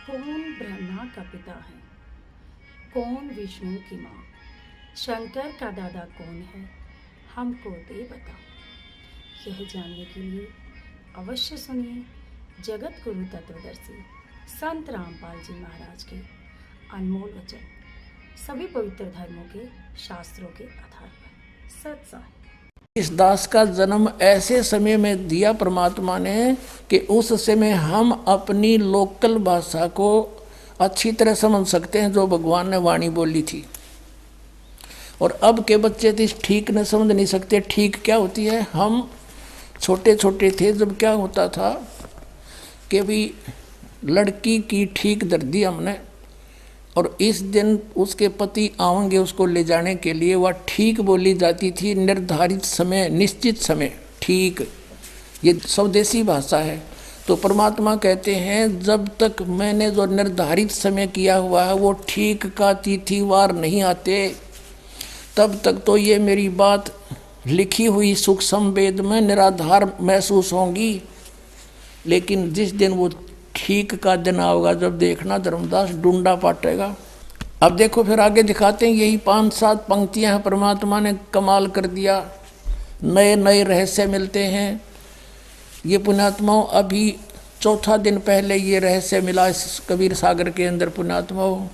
कौन ब्रह्मा का पिता है, कौन विष्णु की माँ, शंकर का दादा कौन है, हमको दे बता। यह जानने के लिए अवश्य सुनिए जगत गुरु तत्वदर्शी संत रामपाल जी महाराज के अनमोल वचन, सभी पवित्र धर्मों के शास्त्रों के आधार पर सत्साई। इस दास का जन्म ऐसे समय में दिया परमात्मा ने कि उस समय हम अपनी लोकल भाषा को अच्छी तरह समझ सकते हैं जो भगवान ने वाणी बोली थी। और अब के बच्चे तो ठीक न समझ नहीं सकते। ठीक क्या होती है? हम छोटे छोटे थे जब क्या होता था कि भी लड़की की ठीक दर दी हमने, और इस दिन उसके पति आएंगे उसको ले जाने के लिए, वह ठीक बोली जाती थी। निर्धारित समय, निश्चित समय, ठीक। ये स्वदेशी भाषा है। तो परमात्मा कहते हैं जब तक मैंने जो निर्धारित समय किया हुआ है वो ठीक का तिथिवार नहीं आते, तब तक तो ये मेरी बात लिखी हुई सूक्ष्म वेद में निराधार महसूस होंगी। लेकिन जिस दिन वो ठीक का दिन आओगा, जब देखना धर्मदास डूंडा पाटेगा। अब देखो फिर आगे दिखाते हैं, यही 5-7 पंक्तियां हैं, परमात्मा ने कमाल कर दिया। नए नए रहस्य मिलते हैं। ये पुण्यात्माओं अभी 4था दिन पहले ये रहस्य मिला इस कबीर सागर के अंदर पुण्यात्माओं।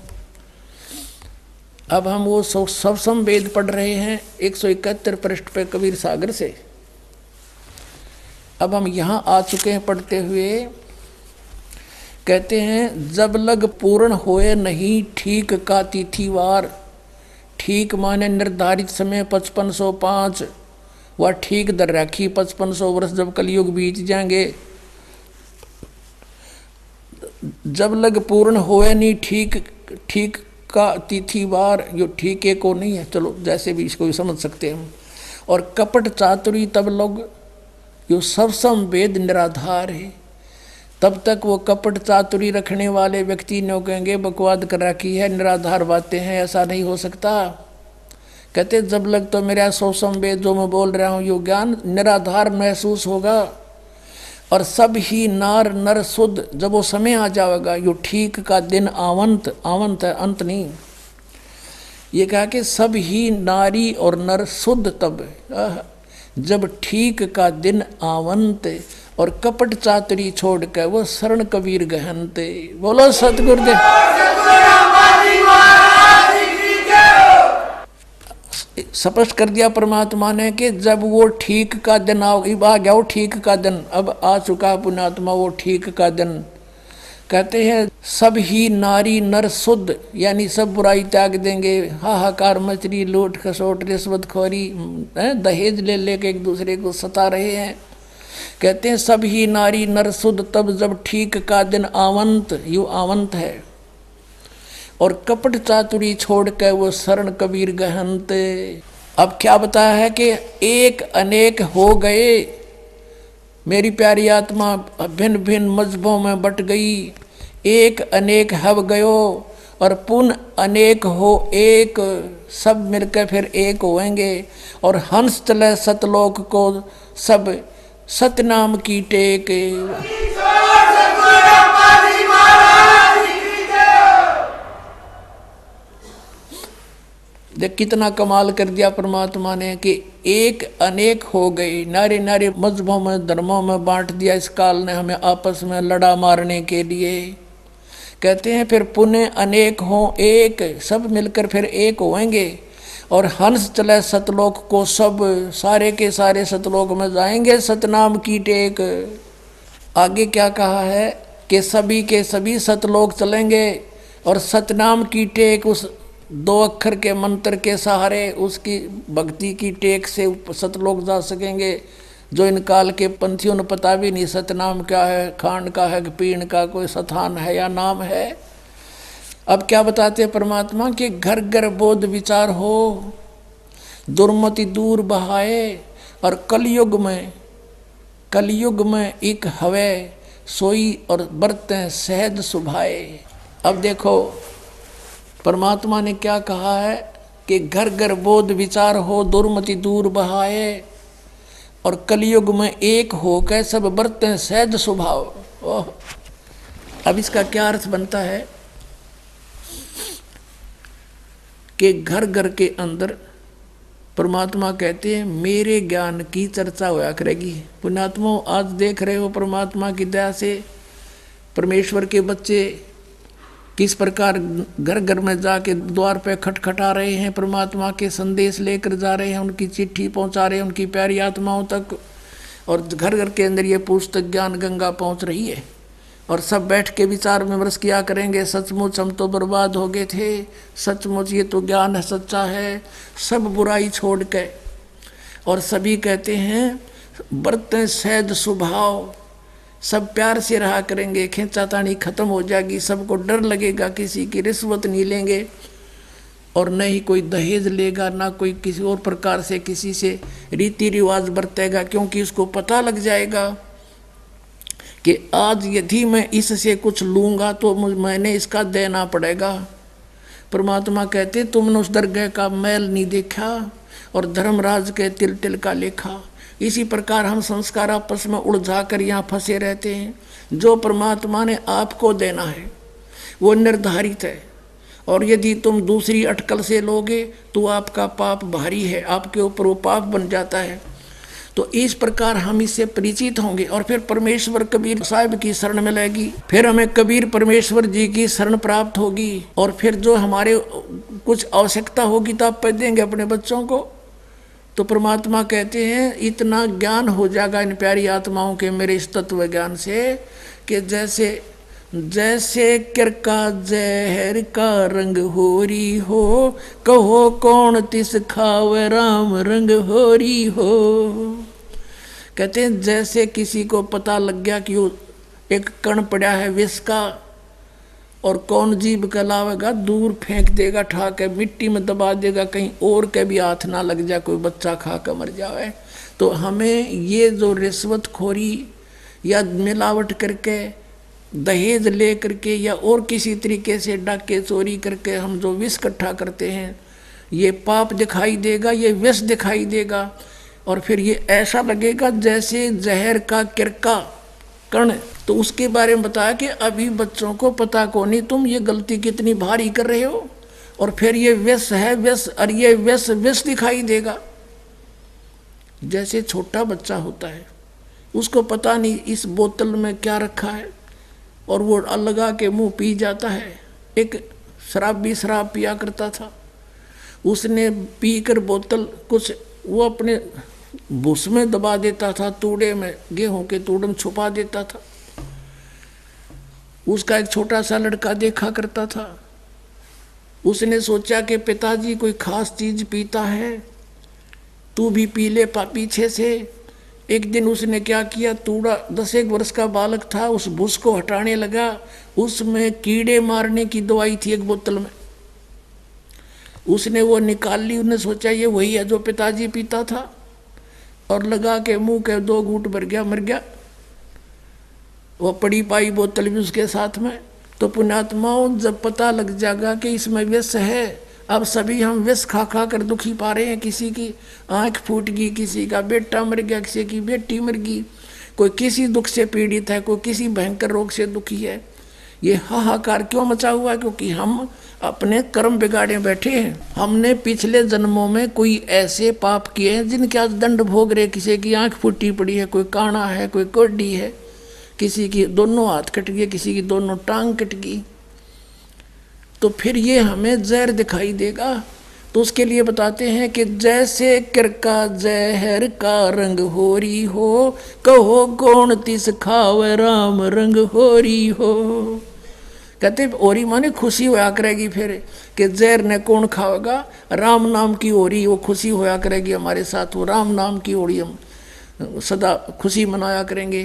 अब हम वो सवसम वेद पढ़ रहे हैं 171 पृष्ठ पे कबीर सागर से। अब हम यहाँ आ चुके हैं पढ़ते हुए। कहते हैं जब लग पूर्ण होए नहीं ठीक का तिथिवार। ठीक माने निर्धारित समय 5505, वह ठीक दर रखी 5500 वर्ष जब कलयुग बीत जाएंगे। जब लग पूर्ण होए नहीं ठीक का तिथिवार, यो ठीक है को नहीं है, चलो जैसे भी इसको भी समझ सकते हैं हम। और कपट चातुरी तब लोग, यो सबसम वेद निराधार है। तब तक वो कपट चातुरी रखने वाले व्यक्ति ने कहेंगे बकवाद कर रखी है, निराधार बातें हैं, ऐसा नहीं हो सकता। कहते जब लग तो मेरा सबसम वेद जो मैं बोल रहा हूँ यो ज्ञान निराधार महसूस होगा। और सब ही नार नर शुद्ध, जब वो समय आ जाएगा, यो ठीक का दिन आवंत, आवंत है अंत नहीं। ये कहा कि सब ही नारी और नर शुद्ध तब, जब ठीक का दिन आवंत, और कपट चातुरी छोड़ कर वो शरण कबीर गहनते। बोलो सतगुरुदेव। स्पष्ट कर दिया परमात्मा ने कि जब वो ठीक का दिन आ गया, वो ठीक का दिन अब आ चुका पुण्यात्मा, वो ठीक का दिन। कहते हैं सब ही नारी नर शुद्ध, यानी सब बुराई त्याग देंगे। हाहाकार मचरी, लूट खसोट रिश्वतखोरी, दहेज ले लेके एक दूसरे को सता रहे हैं। कहते हैं सब ही नारी नर शुद्ध तब जब ठीक का दिन आवंत, यू आवंत है। और कपट चातुरी छोड़ कर वो शरण कबीर गहनते। अब क्या बताया है कि एक अनेक हो गए, मेरी प्यारी आत्मा भिन्न भिन्न मजहबों में बट गई। एक अनेक हव गयो और पुन अनेक हो एक, सब मिलकर फिर एक होएंगे। और हंस चले सतलोक को सब सतनाम की टेक। देख कितना कमाल कर दिया परमात्मा ने कि एक अनेक हो गई। नारे नारे मजहबों में धर्मों में बांट दिया इस काल ने हमें आपस में लड़ा मारने के लिए। कहते हैं फिर पुण्य अनेक हो एक, सब मिलकर फिर एक होएंगे। और हंस चले सतलोक को सब, सारे के सारे सतलोक में जाएंगे सतनाम की टेक। आगे क्या कहा है कि सभी के सभी सतलोक चलेंगे और सतनाम की टेक, उस 2 अक्षर के मंत्र के सहारे उसकी भक्ति की टेक से सतलोक जा सकेंगे। जो इन काल के पंथियों ने पता भी नहीं सतनाम क्या है, खांड का है कि पीण का, कोई स्थान है या नाम है। अब क्या बताते हैं परमात्मा कि घर घर बोध विचार हो, दुर्मति दूर बहाए। और कलयुग में एक हवे सोई और बरतें सहज सुभाए। अब देखो परमात्मा ने क्या कहा है कि घर घर बोध विचार हो, दुर्मति दूर बहाए। और कलयुग में एक हो के सब बरतें सहज स्वभाव। अब इसका क्या अर्थ बनता है कि घर घर के अंदर परमात्मा कहते हैं मेरे ज्ञान की चर्चा होया करेगी। पुण्यात्मा आज देख रहे हो परमात्मा की दया से परमेश्वर के बच्चे किस प्रकार घर घर में जाके द्वार पे खटखटा रहे हैं, परमात्मा के संदेश लेकर जा रहे हैं, उनकी चिट्ठी पहुंचा रहे हैं उनकी प्यारी आत्माओं तक। और घर घर के अंदर ये पुस्तक ज्ञान गंगा पहुंच रही है और सब बैठ के विचार विमर्श किया करेंगे, सचमुच हम तो बर्बाद हो गए थे, सचमुच ये तो ज्ञान है, सच्चा है, सब बुराई छोड़ के। और सभी कहते हैं बरतें सहज स्वभाव, सब प्यार से रहा करेंगे, खींचातानी खत्म हो जाएगी, सबको डर लगेगा, किसी की रिश्वत नहीं लेंगे और न ही कोई दहेज लेगा, ना कोई किसी और प्रकार से किसी से रीति रिवाज बरतेगा, क्योंकि उसको पता लग जाएगा कि आज यदि मैं इससे कुछ लूँगा तो मैंने इसका देना पड़ेगा। परमात्मा कहते तुमने उस दरगाह का मैल नहीं देखा और धर्मराज के तिल तिल का लेखा। इसी प्रकार हम संस्कार आपस में उलझा कर यहाँ फंसे रहते हैं। जो परमात्मा ने आपको देना है वो निर्धारित है, और यदि तुम दूसरी अटकल से लोगे तो आपका पाप भारी है, आपके ऊपर वो पाप बन जाता है। तो इस प्रकार हम इससे परिचित होंगे और फिर परमेश्वर कबीर साहिब की शरण मिलेगी, फिर हमें कबीर परमेश्वर जी की शरण प्राप्त होगी, और फिर जो हमारे कुछ आवश्यकता होगी तो आप देंगे अपने बच्चों को। तो परमात्मा कहते हैं इतना ज्ञान हो जाएगा इन प्यारी आत्माओं के मेरे इस तत्व ज्ञान से कि जैसे जैसे किरका जहर का रंग होरी हो, कहो कौन तिस खावे राम रंग होरी हो। कहते हैं जैसे किसी को पता लग गया कि वो एक कण पड़ा है विष का, और कौन जीभ का लावेगा, दूर फेंक देगा, ठा के मिट्टी में दबा देगा, कहीं और के भी हाथ ना लग जाए, कोई बच्चा खा कर मर जाए। तो हमें ये जो रिश्वतखोरी या मिलावट करके दहेज ले करके या और किसी तरीके से डाके चोरी करके हम जो विष इकट्ठा करते हैं, ये पाप दिखाई देगा, ये विष दिखाई देगा, और फिर ये ऐसा लगेगा जैसे जहर का किरका कण। तो उसके बारे में बताया कि अभी बच्चों को पता को नहीं तुम ये गलती कितनी भारी कर रहे हो, और फिर ये विष है विष, और ये विष विष दिखाई देगा। जैसे छोटा बच्चा होता है उसको पता नहीं इस बोतल में क्या रखा है, और वो लगा के मुंह पी जाता है। एक शराबी शराब पिया करता था, उसने पीकर बोतल कुछ वो अपने भूस में दबा देता था, तूड़े में, गेहूं के तूड़े में छुपा देता था। उसका एक छोटा सा लड़का देखा करता था, उसने सोचा कि पिताजी कोई खास चीज पीता है, तू भी पी ले पीछे से। एक दिन उसने क्या किया, तूड़ा 10 वर्ष का बालक था, उस भूस को हटाने लगा, उसमें कीड़े मारने की दवाई थी एक बोतल में, उसने वो निकाल ली। उसने सोचा ये वही है जो पिताजी पीता था, और लगा के मुंह के 2 घूंट भर गया, मर गया। वो पड़ी पाई बोतल भी उसके साथ में। तो पुण्यात्माओं जब पता लग जाएगा कि इसमें विष है, अब सभी हम विष खा खा कर दुखी पा रहे हैं, किसी की आंख फूट गई, किसी का बेटा मर गया, किसी की बेटी मर गई, कोई किसी दुख से पीड़ित है, कोई किसी भयंकर रोग से दुखी है। ये हाहाकार क्यों मचा हुआ है? क्योंकि हम अपने कर्म बिगाड़े बैठे हैं। हमने पिछले जन्मों में कोई ऐसे पाप किए हैं जिनके आज दंड भोग रहे। किसी की आंख फूटी पड़ी है, कोई काना है, कोई कोडी है, किसी की दोनों हाथ कट गए, किसी की दोनों टांग कट गई। तो फिर ये हमें जहर दिखाई देगा। तो उसके लिए बताते हैं कि जैसे किरका जहर का रंग होरी हो, कहो कौन तिस खावे राम रंग होरी हो। कहते ओरी माने खुशी होया करेगी फिर कि जहर ने कौन खाएगा, राम नाम की ओरी वो खुशी होया करेगी हमारे साथ, वो राम नाम की ओरी हम सदा खुशी मनाया करेंगे।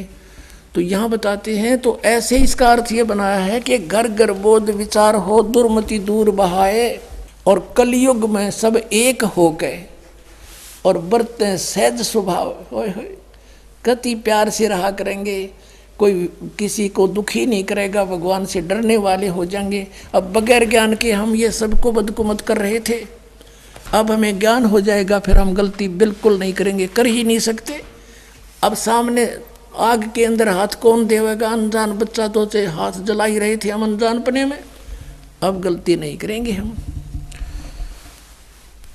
तो यहाँ बताते हैं तो ऐसे इसका अर्थ ये बनाया है कि घर घर बोध विचार हो, दुर्मति दूर बहाए, और कलयुग में सब एक हो गए और बरतें सहज स्वभाव। कति प्यार से रहा करेंगे, कोई किसी को दुखी नहीं करेगा, भगवान से डरने वाले हो जाएंगे। अब बगैर ज्ञान के हम ये सबको बदकुमत कर रहे थे, अब हमें ज्ञान हो जाएगा, फिर हम गलती बिल्कुल नहीं करेंगे, कर ही नहीं सकते। अब सामने आग के अंदर हाथ कौन देवेगा? अनजान बच्चा तो चाहे हाथ जला ही रहे थे हम अनजानपने में। अब गलती नहीं करेंगे हम।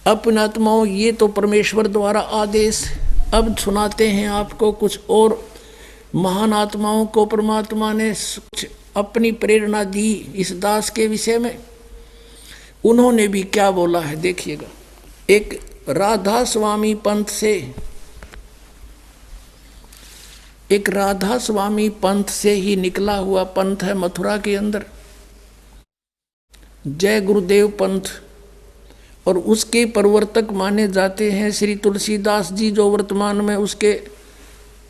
अपने आत्माओं, ये तो परमेश्वर द्वारा आदेश। अब सुनाते हैं आपको कुछ और महान आत्माओं को परमात्मा ने कुछ अपनी प्रेरणा दी इस दास के विषय में। उन्होंने भी क्या बोला है देखिएगा। एक राधा स्वामी पंथ से, एक राधा स्वामी पंथ से ही निकला हुआ पंथ है मथुरा के अंदर, जय गुरुदेव पंथ। और उसके प्रवर्तक माने जाते हैं श्री तुलसीदास जी, जो वर्तमान में उसके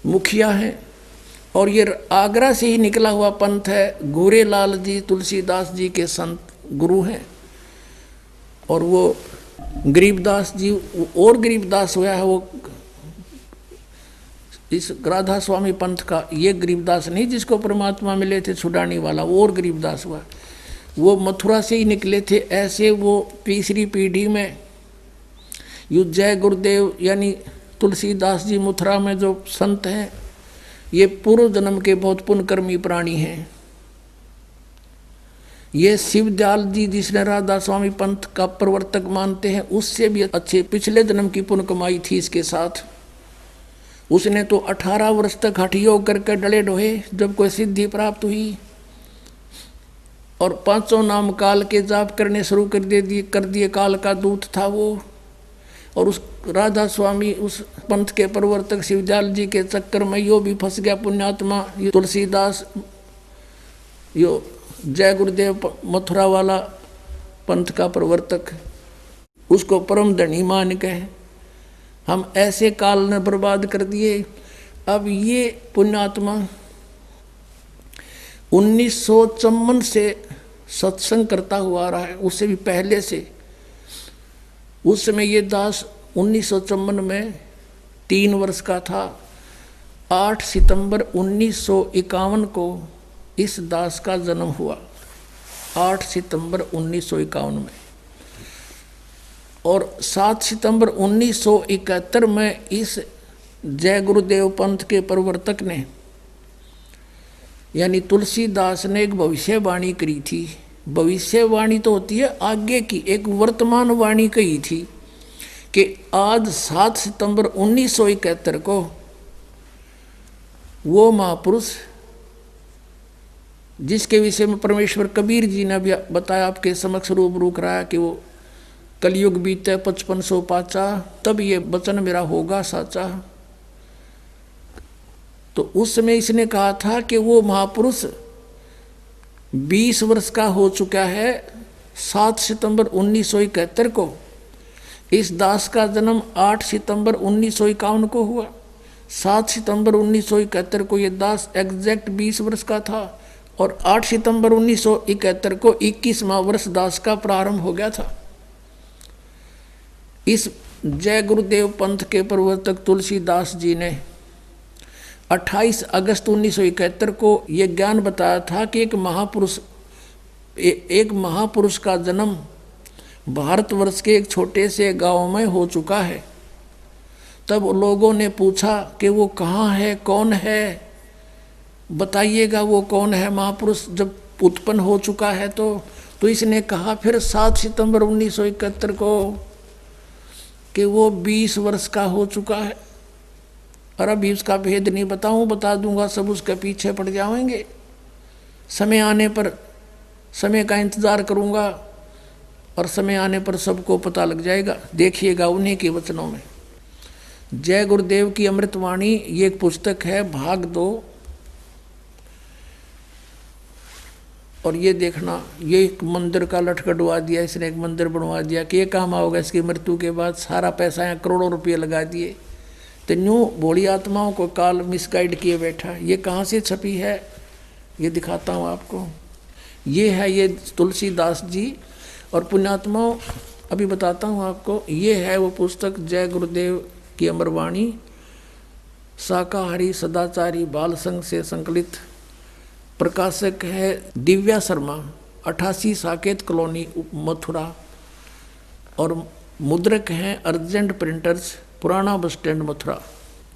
मुखिया हैं। और ये आगरा से ही निकला हुआ पंथ है। गोरेलाल जी तुलसीदास जी के संत गुरु हैं। और वो गरीबदास जी और गरीबदास हुआ है, वो इस राधा स्वामी पंथ का। ये गरीबदास नहीं जिसको परमात्मा मिले थे छुड़ाने वाला, वो और गरीबदास हुआ। वो मथुरा से ही निकले थे। ऐसे वो तीसरी पीढ़ी में यू जय गुरुदेव यानी तुलसीदास जी मथुरा में जो संत हैं, ये पूर्व जन्म के बहुत पुण्यकर्मी प्राणी हैं। ये शिवदयाल जी जिसने राधा स्वामी पंथ का प्रवर्तक मानते हैं, उससे भी अच्छे पिछले जन्म की पुण्य कमाई थी इसके साथ। उसने तो 18 वर्ष तक हठ योग करके डले ढोए, जब कोई सिद्धि प्राप्त हुई। और 5 नाम काल के जाप करने शुरू कर दिए। काल का दूत था वो। और उस राधा स्वामी उस पंथ के प्रवर्तक शिवदयाल जी के चक्कर में यो भी फंस गया पुण्यात्मा। ये तुलसीदास यो जय गुरुदेव मथुरा वाला पंथ का प्रवर्तक, उसको परम धनी मान के हम ऐसे काल ने बर्बाद कर दिए। अब ये पुण्यात्मा 1954 से सत्संग करता हुआ आ रहा है, उससे भी पहले से। उस समय ये दास 1954 में 3 वर्ष का था। 8 सितंबर 1951 को इस दास का जन्म हुआ। 8 सितंबर 1951 में। और 7 सितंबर 1971 में इस जय गुरुदेव पंथ के प्रवर्तक ने यानी तुलसीदास ने एक भविष्यवाणी करी थी। भविष्यवाणी तो होती है आगे की, एक वर्तमान वाणी कही थी कि आज 7 सितंबर 1971 को वो महापुरुष जिसके विषय में परमेश्वर कबीर जी ने भी बताया, आपके समक्ष रूबरू कराया कि वो कलयुग बीते 5500 पाचा, तब ये वचन मेरा होगा साचा। तो उस समय इसने कहा था कि वो महापुरुष 20 वर्ष का हो चुका है। 7 सितंबर 1971 को इस दास का जन्म 8 सितंबर 1951 को हुआ। 7 सितंबर 1971 को ये दास एग्जैक्ट 20 वर्ष का था। और 8 सितंबर 1971 को 21वां वर्ष दास का प्रारंभ हो गया था। इस जय गुरुदेव पंथ के प्रवर्तक तुलसीदास जी ने 28 अगस्त 1971 को ये ज्ञान बताया था कि एक महापुरुष का जन्म भारतवर्ष के एक छोटे से गांव में हो चुका है। तब लोगों ने पूछा कि वो कहाँ है, कौन है, बताइएगा वो कौन है महापुरुष जब उत्पन्न हो चुका है। तो इसने कहा फिर 7 सितंबर 1971 को कि वो 20 वर्ष का हो चुका है। और अभी उसका भेद नहीं बता दूंगा, सब उसके पीछे पड़ जाएंगे। समय आने पर समय का इंतज़ार करूंगा और समय आने पर सबको पता लग जाएगा। देखिएगा उन्हीं के वचनों में। जय गुरुदेव की अमृतवाणी ये एक पुस्तक है, भाग 2। और ये देखना, ये एक मंदिर का लटकटवा दिया इसने, एक मंदिर बनवा दिया कि ये काम आओगे इसकी मृत्यु के बाद। सारा पैसा यहाँ करोड़ों रुपये लगा दिए। तो न्यू भोली आत्माओं को काल मिसगाइड किए बैठा। ये कहाँ से छपी है ये दिखाता हूँ आपको। ये है ये तुलसीदास जी। और पुण्यात्माओं अभी बताता हूँ आपको, ये है वो पुस्तक जय गुरुदेव की अमरवाणी, शाकाहारी सदाचारी बाल संघ से संकलित। प्रकाशक है दिव्या शर्मा, 88 साकेत कॉलोनी मथुरा। और मुद्रक हैं अर्जेंट प्रिंटर्स, पुराना बस स्टैंड मथुरा।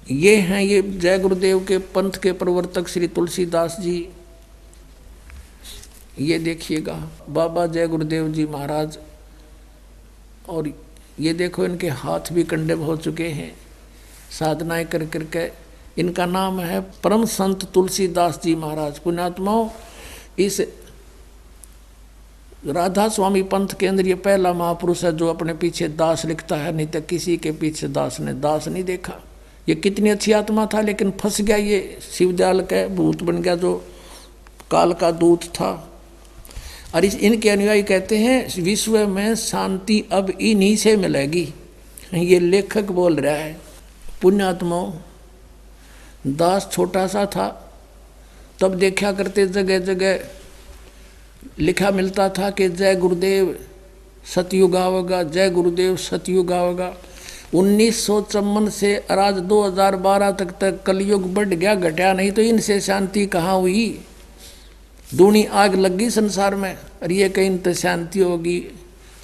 ये हैं ये जय गुरुदेव के पंथ के प्रवर्तक श्री तुलसीदास जी। ये देखिएगा बाबा जय गुरुदेव जी महाराज, और ये देखो इनके हाथ भी कंडे हो चुके हैं साधनाएं कर करके। इनका नाम है परम संत तुलसीदास जी महाराज। पुण्यात्माओं, इस राधा स्वामी पंथ के अंदर ये पहला महापुरुष है जो अपने पीछे दास लिखता है, नहीं तो किसी के पीछे दास ने दास नहीं देखा। ये कितनी अच्छी आत्मा था, लेकिन फंस गया, ये शिवजाल का भूत बन गया जो काल का दूत था। और इनके अनुयायी कहते हैं विश्व में शांति अब इन्हीं से मिलेगी। ये लेखक बोल रहा है। पुण्यात्माओं, दास छोटा सा था तब देखा करते जगह जगह लिखा मिलता था कि जय गुरुदेव सतयुग आवेगा, जय गुरुदेव सतयुग आवेगा। 1954 से आज 2012 तक कलयुग बढ़ गया, घटा नहीं। तो इनसे शांति कहाँ हुई? दूनी आग लगी संसार में, और ये कहीं तो शांति होगी।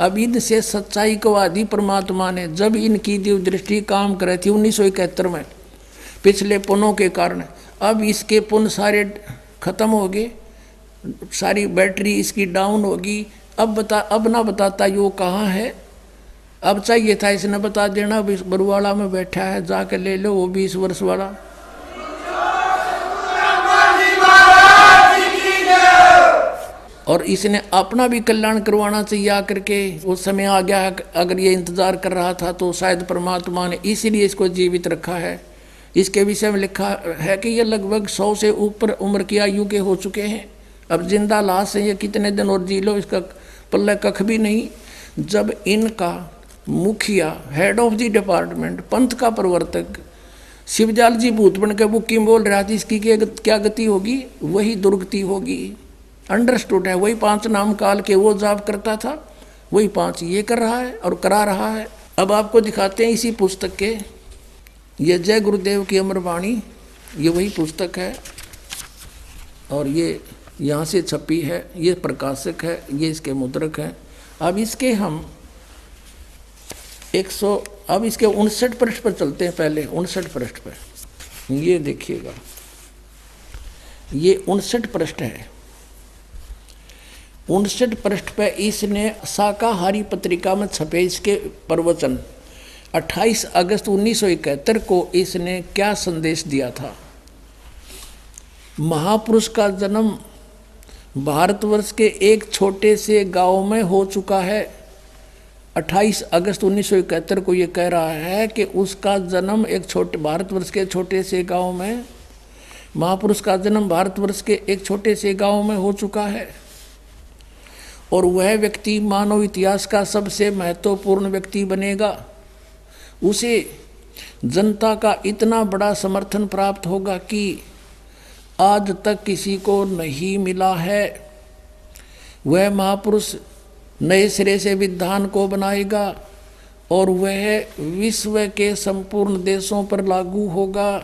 अब इनसे सच्चाई को आदि परमात्मा ने, जब इनकी दिव्य दृष्टि काम करे थी 1971 में पिछले पुनों के कारण, अब इसके पुन सारे खत्म हो गए, सारी बैटरी इसकी डाउन होगी। अब ना बताता यो कहाँ है। अब चाहिए था इसने बता देना, बरुवाला में बैठा है, जाके ले लो वो 20 वर्ष वाला। और इसने अपना भी कल्याण करवाना चाहिए आकर के। वो समय आ गया है, अगर ये इंतजार कर रहा था तो शायद परमात्मा ने इसीलिए इसको जीवित रखा है। इसके विषय में लिखा है कि ये लगभग 100 से ऊपर उम्र की आयु के हो चुके हैं। अब जिंदा लाश है, ये कितने दिन और जी लो, इसका पल्ले कख भी नहीं। जब इनका मुखिया, हेड ऑफ द डिपार्टमेंट, पंथ का प्रवर्तक शिवजाल जी भूत बन के बुक्की बोल रहा था, इसकी क्या गति होगी? वही दुर्गति होगी। अंडरस्टूड है। वही 5 नाम काल के वो जाप करता था, वही 5 ये कर रहा है और करा रहा है। अब आपको दिखाते हैं इसी पुस्तक के, ये जय गुरुदेव की अमरवाणी, ये वही पुस्तक है और ये यहाँ से छपी है। ये प्रकाशक है, ये इसके मुद्रक है। अब इसके हम 59 पृष्ठ पर चलते हैं। पहले 59 पृष्ठ पर ये देखिएगा, ये 59 पृष्ठ है। 59 पृष्ठ पे इसने शाकाहारी पत्रिका में छपे इसके प्रवचन 28 अगस्त 1971 को इसने क्या संदेश दिया था। महापुरुष का जन्म भारतवर्ष के एक छोटे से गांव में हो चुका है। 28 अगस्त 1971 को ये कह रहा है कि उसका जन्म एक छोटे भारतवर्ष के छोटे से गांव में, महापुरुष का जन्म भारतवर्ष के एक छोटे से गांव में हो चुका है। और वह व्यक्ति मानव इतिहास का सबसे महत्वपूर्ण व्यक्ति बनेगा। उसे जनता का इतना बड़ा समर्थन प्राप्त होगा कि आज तक किसी को नहीं मिला है। वह महापुरुष नए सिरे से विधान को बनाएगा और वह विश्व के संपूर्ण देशों पर लागू होगा।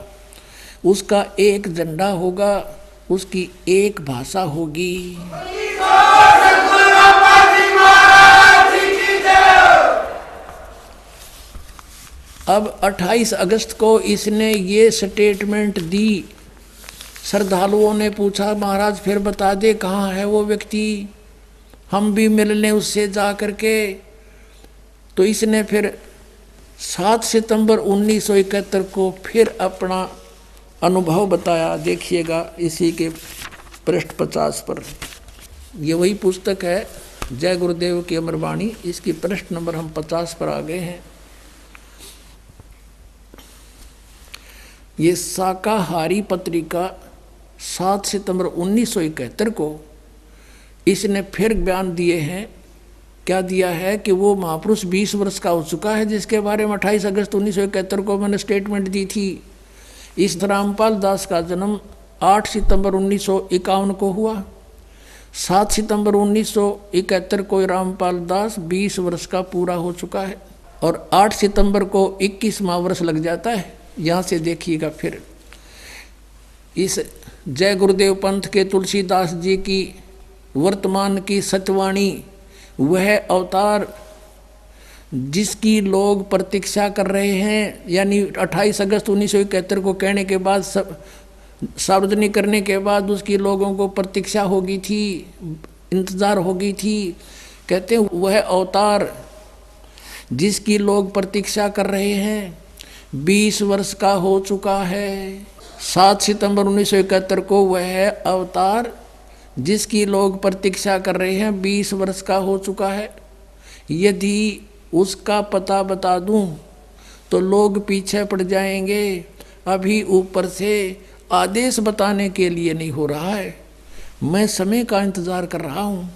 उसका एक झंडा होगा, उसकी एक भाषा होगी। अब 28 अगस्त को इसने ये स्टेटमेंट दी। श्रद्धालुओं ने पूछा, महाराज फिर बता दे कहाँ है वो व्यक्ति, हम भी मिल लें उससे जा करके। तो इसने फिर 7 सितंबर 1971 को फिर अपना अनुभव बताया। देखिएगा इसी के पृष्ठ 50 पर, ये वही पुस्तक है जय गुरुदेव की अमरवाणी। इसकी पृष्ठ नंबर हम 50 पर आ गए हैं। ये शाकाहारी पत्रिका 7 सितंबर 1971 को इसने फिर बयान दिए हैं। क्या दिया है कि वो महापुरुष 20 वर्ष का हो चुका है, जिसके बारे में 28 अगस्त 1971 को मैंने स्टेटमेंट दी थी। इस रामपाल दास का जन्म 8 सितंबर 1951 को हुआ। 7 सितंबर 1971 को रामपाल दास 20 वर्ष का पूरा हो चुका है और 8 सितंबर को 21वां वर्ष लग जाता है। यहाँ से देखिएगा फिर इस जय गुरुदेव पंथ के तुलसीदास जी की वर्तमान की सतवाणी, वह अवतार जिसकी लोग प्रतीक्षा कर रहे हैं, यानी 28 अगस्त 1971 को कहने के बाद, सब सार्वजनिक करने के बाद उसकी लोगों को प्रतीक्षा होगी थी, इंतज़ार होगी थी। कहते हैं वह अवतार जिसकी लोग प्रतीक्षा कर रहे हैं 20 वर्ष का हो चुका है। 7 सितंबर 1971 को वह अवतार जिसकी लोग प्रतीक्षा कर रहे हैं 20 वर्ष का हो चुका है। यदि उसका पता बता दूं तो लोग पीछे पड़ जाएंगे। अभी ऊपर से आदेश बताने के लिए नहीं हो रहा है, मैं समय का इंतज़ार कर रहा हूँ।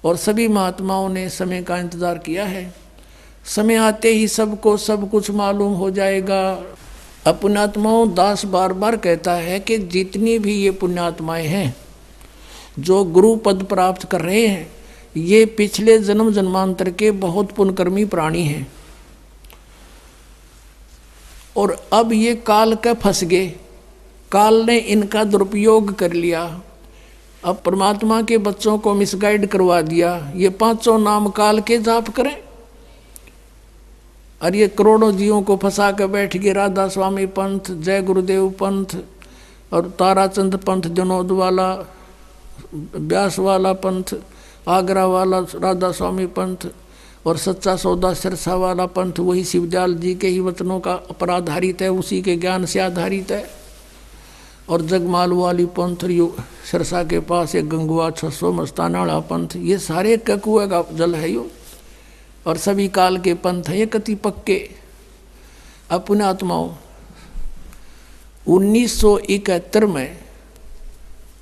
और सभी महात्माओं ने समय का इंतज़ार किया है। समय आते ही सबको सब कुछ मालूम हो जाएगा। अब पुण्यात्माओं, दास बार बार कहता है कि जितनी भी ये पुण्यात्माएं हैं जो गुरु पद प्राप्त कर रहे हैं, ये पिछले जन्म जन्मांतर के बहुत पुण्यकर्मी प्राणी हैं और अब ये काल के फंस गए, काल ने इनका दुरुपयोग कर लिया। अब परमात्मा के बच्चों को मिसगाइड करवा दिया। ये 500 नाम काल के जाप करें और ये करोड़ों जीवों को फंसा कर बैठ गए। राधा स्वामी पंथ, जय गुरुदेव पंथ और ताराचंद पंथ, जनोद वाला, व्यास वाला पंथ, आगरा वाला राधा स्वामी पंथ और सच्चा सौदा सिरसा वाला पंथ वही शिवदयाल जी के ही वचनों का पर आधारित है, उसी के ज्ञान से आधारित है। और जगमाल वाली पंथ, सिरसा के पास एक गंगुआ 600 मस्तानाड़ा पंथ, ये सारे ककुए का जल है यो। और सभी काल के पंथ हैं ये कति पक्के। अपने आत्माओं, 1971 में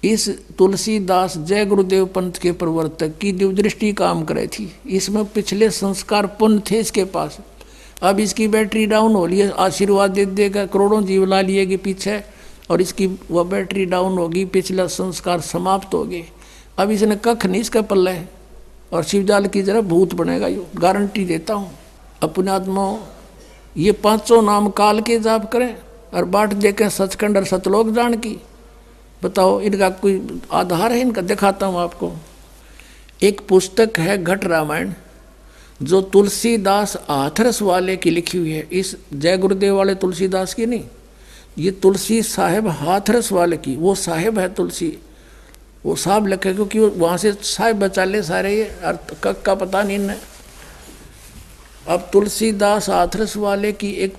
इस तुलसीदास जय गुरुदेव पंथ के प्रवर्तक की दिव्यदृष्टि काम करे थी। इसमें पिछले संस्कार पुण्य थे इसके पास। अब इसकी बैटरी डाउन हो रही है, आशीर्वाद दे देगा, करोड़ों जीव ला लिएगी पीछे और इसकी वह बैटरी डाउन होगी, पिछला संस्कार समाप्त हो गए। अब इसने कख नहीं इसका पल्ले और शिवजाल की जरा भूत बनेगा, यो गारंटी देता हूँ। अपने आत्माओं, ये 500 नाम काल के जाप करें और बाट देखें सचखंड और सतलोक जान की। बताओ इनका कोई आधार है? इनका दिखाता हूँ आपको। एक पुस्तक है घट रामायण जो तुलसीदास हाथरस वाले की लिखी हुई है। इस जय गुरुदेव वाले तुलसीदास की नहीं, ये तुलसी साहेब हाथरस वाले की। वो साहेब है तुलसी, वो साहब लिखे क्योंकि वहाँ से साहेब बचा ले सारे, ये अर्थ कक का पता नहीं इन्हें। अब तुलसीदास हाथरस वाले की एक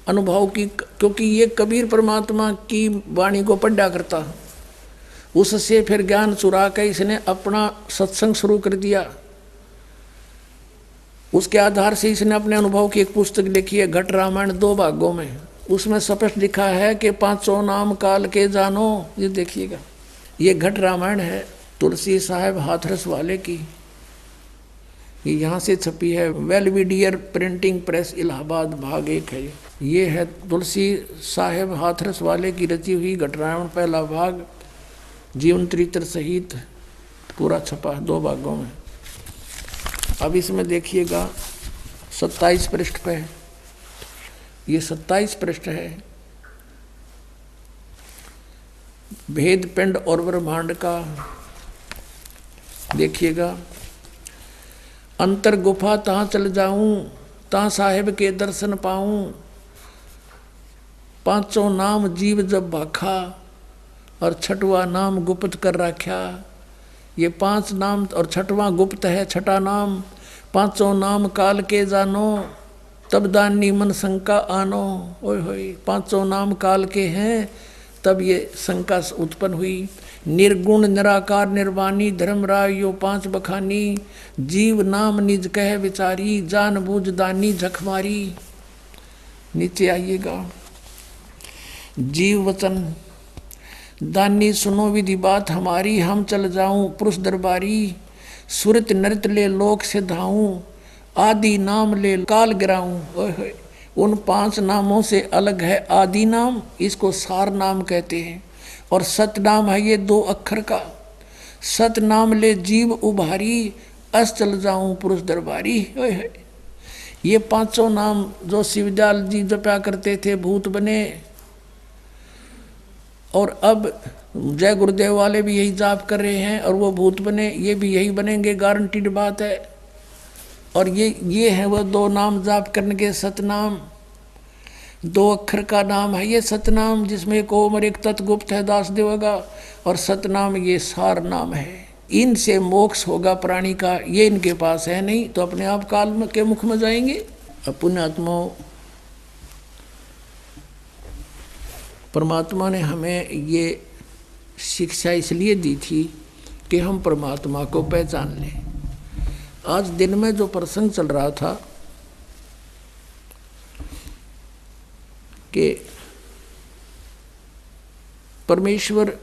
अनुभव की, क्योंकि ये कबीर परमात्मा की वाणी को पढ़ा करता, उससे फिर ज्ञान चुरा कर इसने अपना सत्संग शुरू कर दिया। उसके आधार से इसने अपने अनुभव की एक पुस्तक लिखी है घट रामायण 2 भागों में। उसमें स्पष्ट लिखा है कि 500 नाम काल के जानो। ये देखिएगा, ये घट रामायण है तुलसी साहेब हाथरस वाले की। ये यहाँ से छपी है, वेलविडियर प्रिंटिंग प्रेस इलाहाबाद, भाग 1 है। ये है तुलसी साहेब हाथरस वाले की रची हुई घट रामायण, पहला भाग जीवन चरित्र सहित पूरा छपा 2 भागों में। अब इसमें देखिएगा 27 पृष्ठ पे है, ये 27 पृष्ठ है। भेद पिंड और ब्रह्मांड का देखिएगा। अंतर गुफा तहाँ चल जाऊं, तहाँ साहेब के दर्शन पाऊं। 500 नाम जीव जब भाखा और 6वां नाम गुप्त कर रखा। ये 5 नाम और 6वां गुप्त है, 6ठा नाम। 500 नाम काल के जानो, तब दानी मन शंका आनो। ओए होए, 500 नाम काल के हैं, तब ये शंका उत्पन्न हुई। निर्गुण निराकार निर्वाणी धर्मराय यो 5 बखानी। जीव नाम निज कह विचारी, जान बूझ दानी झखमारी। नीचे आइएगा। जीव वचन दानी सुनो विधि बात हमारी, हम चल जाऊं पुरुष दरबारी। सुरत नृत ले लोक से धाऊं, आदि नाम ले काल गिराऊं। ओए होए, उन 5 नामों से अलग है आदि नाम, इसको सार नाम कहते हैं। और सत नाम है ये 2 अक्षर का। सत नाम ले जीव उभारी, अस चल जाऊं पुरुष दरबारी। ओए होए, ये 500 नाम जो शिवदयाल जी जपा करते थे भूत बने। और अब जय गुरुदेव वाले भी यही जाप कर रहे हैं और वो भूत बने, ये भी यही बनेंगे, गारंटीड बात है। और ये है वह 2 नाम जाप करने के सतनाम। 2 अक्षर का नाम है ये सतनाम, जिसमें एक ओम और एक तत्गुप्त है दासदेव का, और सतनाम ये सार नाम है। इनसे मोक्ष होगा प्राणी का, ये इनके पास है नहीं, तो अपने आप काल में के मुख में जाएंगे। पुण्यात्माओं, परमात्मा ने हमें ये शिक्षा इसलिए दी थी कि हम परमात्मा को पहचान लें। आज दिन में जो प्रसंग चल रहा था कि परमेश्वर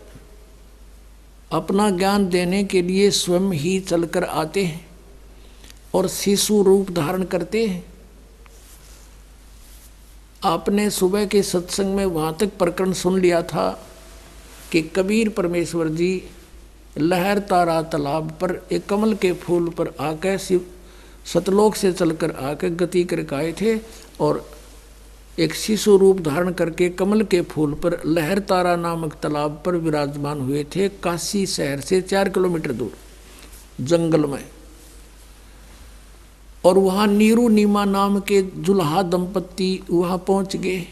अपना ज्ञान देने के लिए स्वयं ही चलकर आते हैं और शिशु रूप धारण करते हैं। आपने सुबह के सत्संग में वहाँ तक प्रकरण सुन लिया था कि कबीर परमेश्वर जी लहर तारा तालाब पर एक कमल के फूल पर आकर शिव सतलोक से चलकर आकर गति करके आए थे और एक शिशु रूप धारण करके कमल के फूल पर लहर तारा नामक तालाब पर विराजमान हुए थे, काशी शहर से 4 किलोमीटर दूर जंगल में। और वहाँ नीरू नीमा नाम के जुल्हा दंपत्ति वहाँ पहुँच गए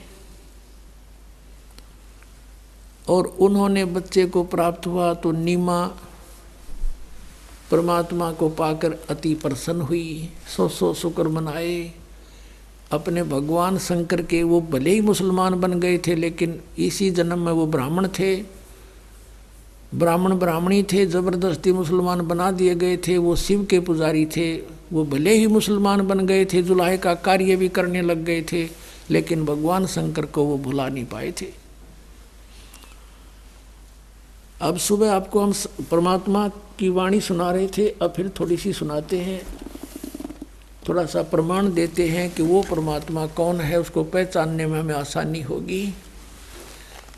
और उन्होंने बच्चे को प्राप्त हुआ। तो नीमा परमात्मा को पाकर अति प्रसन्न हुई, 100 शुक्र मनाए। अपने भगवान शंकर के, वो भले ही मुसलमान बन गए थे लेकिन इसी जन्म में वो ब्राह्मण थे, ब्राह्मणी थे, जबरदस्ती मुसलमान बना दिए गए थे। वो शिव के पुजारी थे, वो भले ही मुसलमान बन गए थे, जुल्हे का कार्य भी करने लग गए थे, लेकिन भगवान शंकर को वो भुला नहीं पाए थे। अब सुबह आपको हम परमात्मा की वाणी सुना रहे थे, अब फिर थोड़ी सी सुनाते हैं, थोड़ा सा प्रमाण देते हैं कि वो परमात्मा कौन है, उसको पहचानने में हमें आसानी होगी।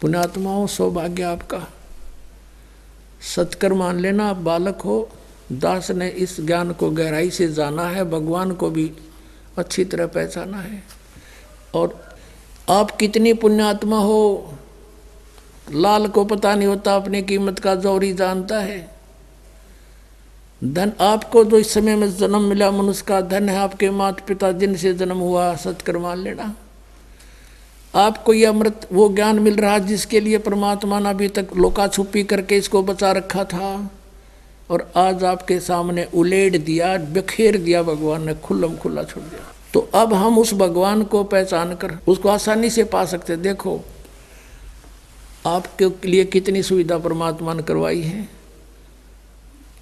पुण्यात्माओं, सौभाग्य आपका, सत्कर मान लेना। आप बालक हो, दास ने इस ज्ञान को गहराई से जाना है, भगवान को भी अच्छी तरह पहचाना है। और आप कितनी पुण्यात्मा हो, लाल को पता नहीं होता अपनी कीमत का, जौहरी जानता है। धन आपको जो इस समय में जन्म मिला, मनुष्य का धन है आपके माता पिता जिनसे जन्म हुआ, सत्कर मान लेना। आपको ये अमृत वो ज्ञान मिल रहा है जिसके लिए परमात्मा ने अभी तक लुका छुपी करके इसको बचा रखा था, और आज आपके सामने उलेट दिया, बिखेर दिया भगवान ने, खुल्लम खुल्ला छोड़ दिया। तो अब हम उस भगवान को पहचान कर उसको आसानी से पा सकते। देखो आपके लिए कितनी सुविधा परमात्मा ने करवाई है।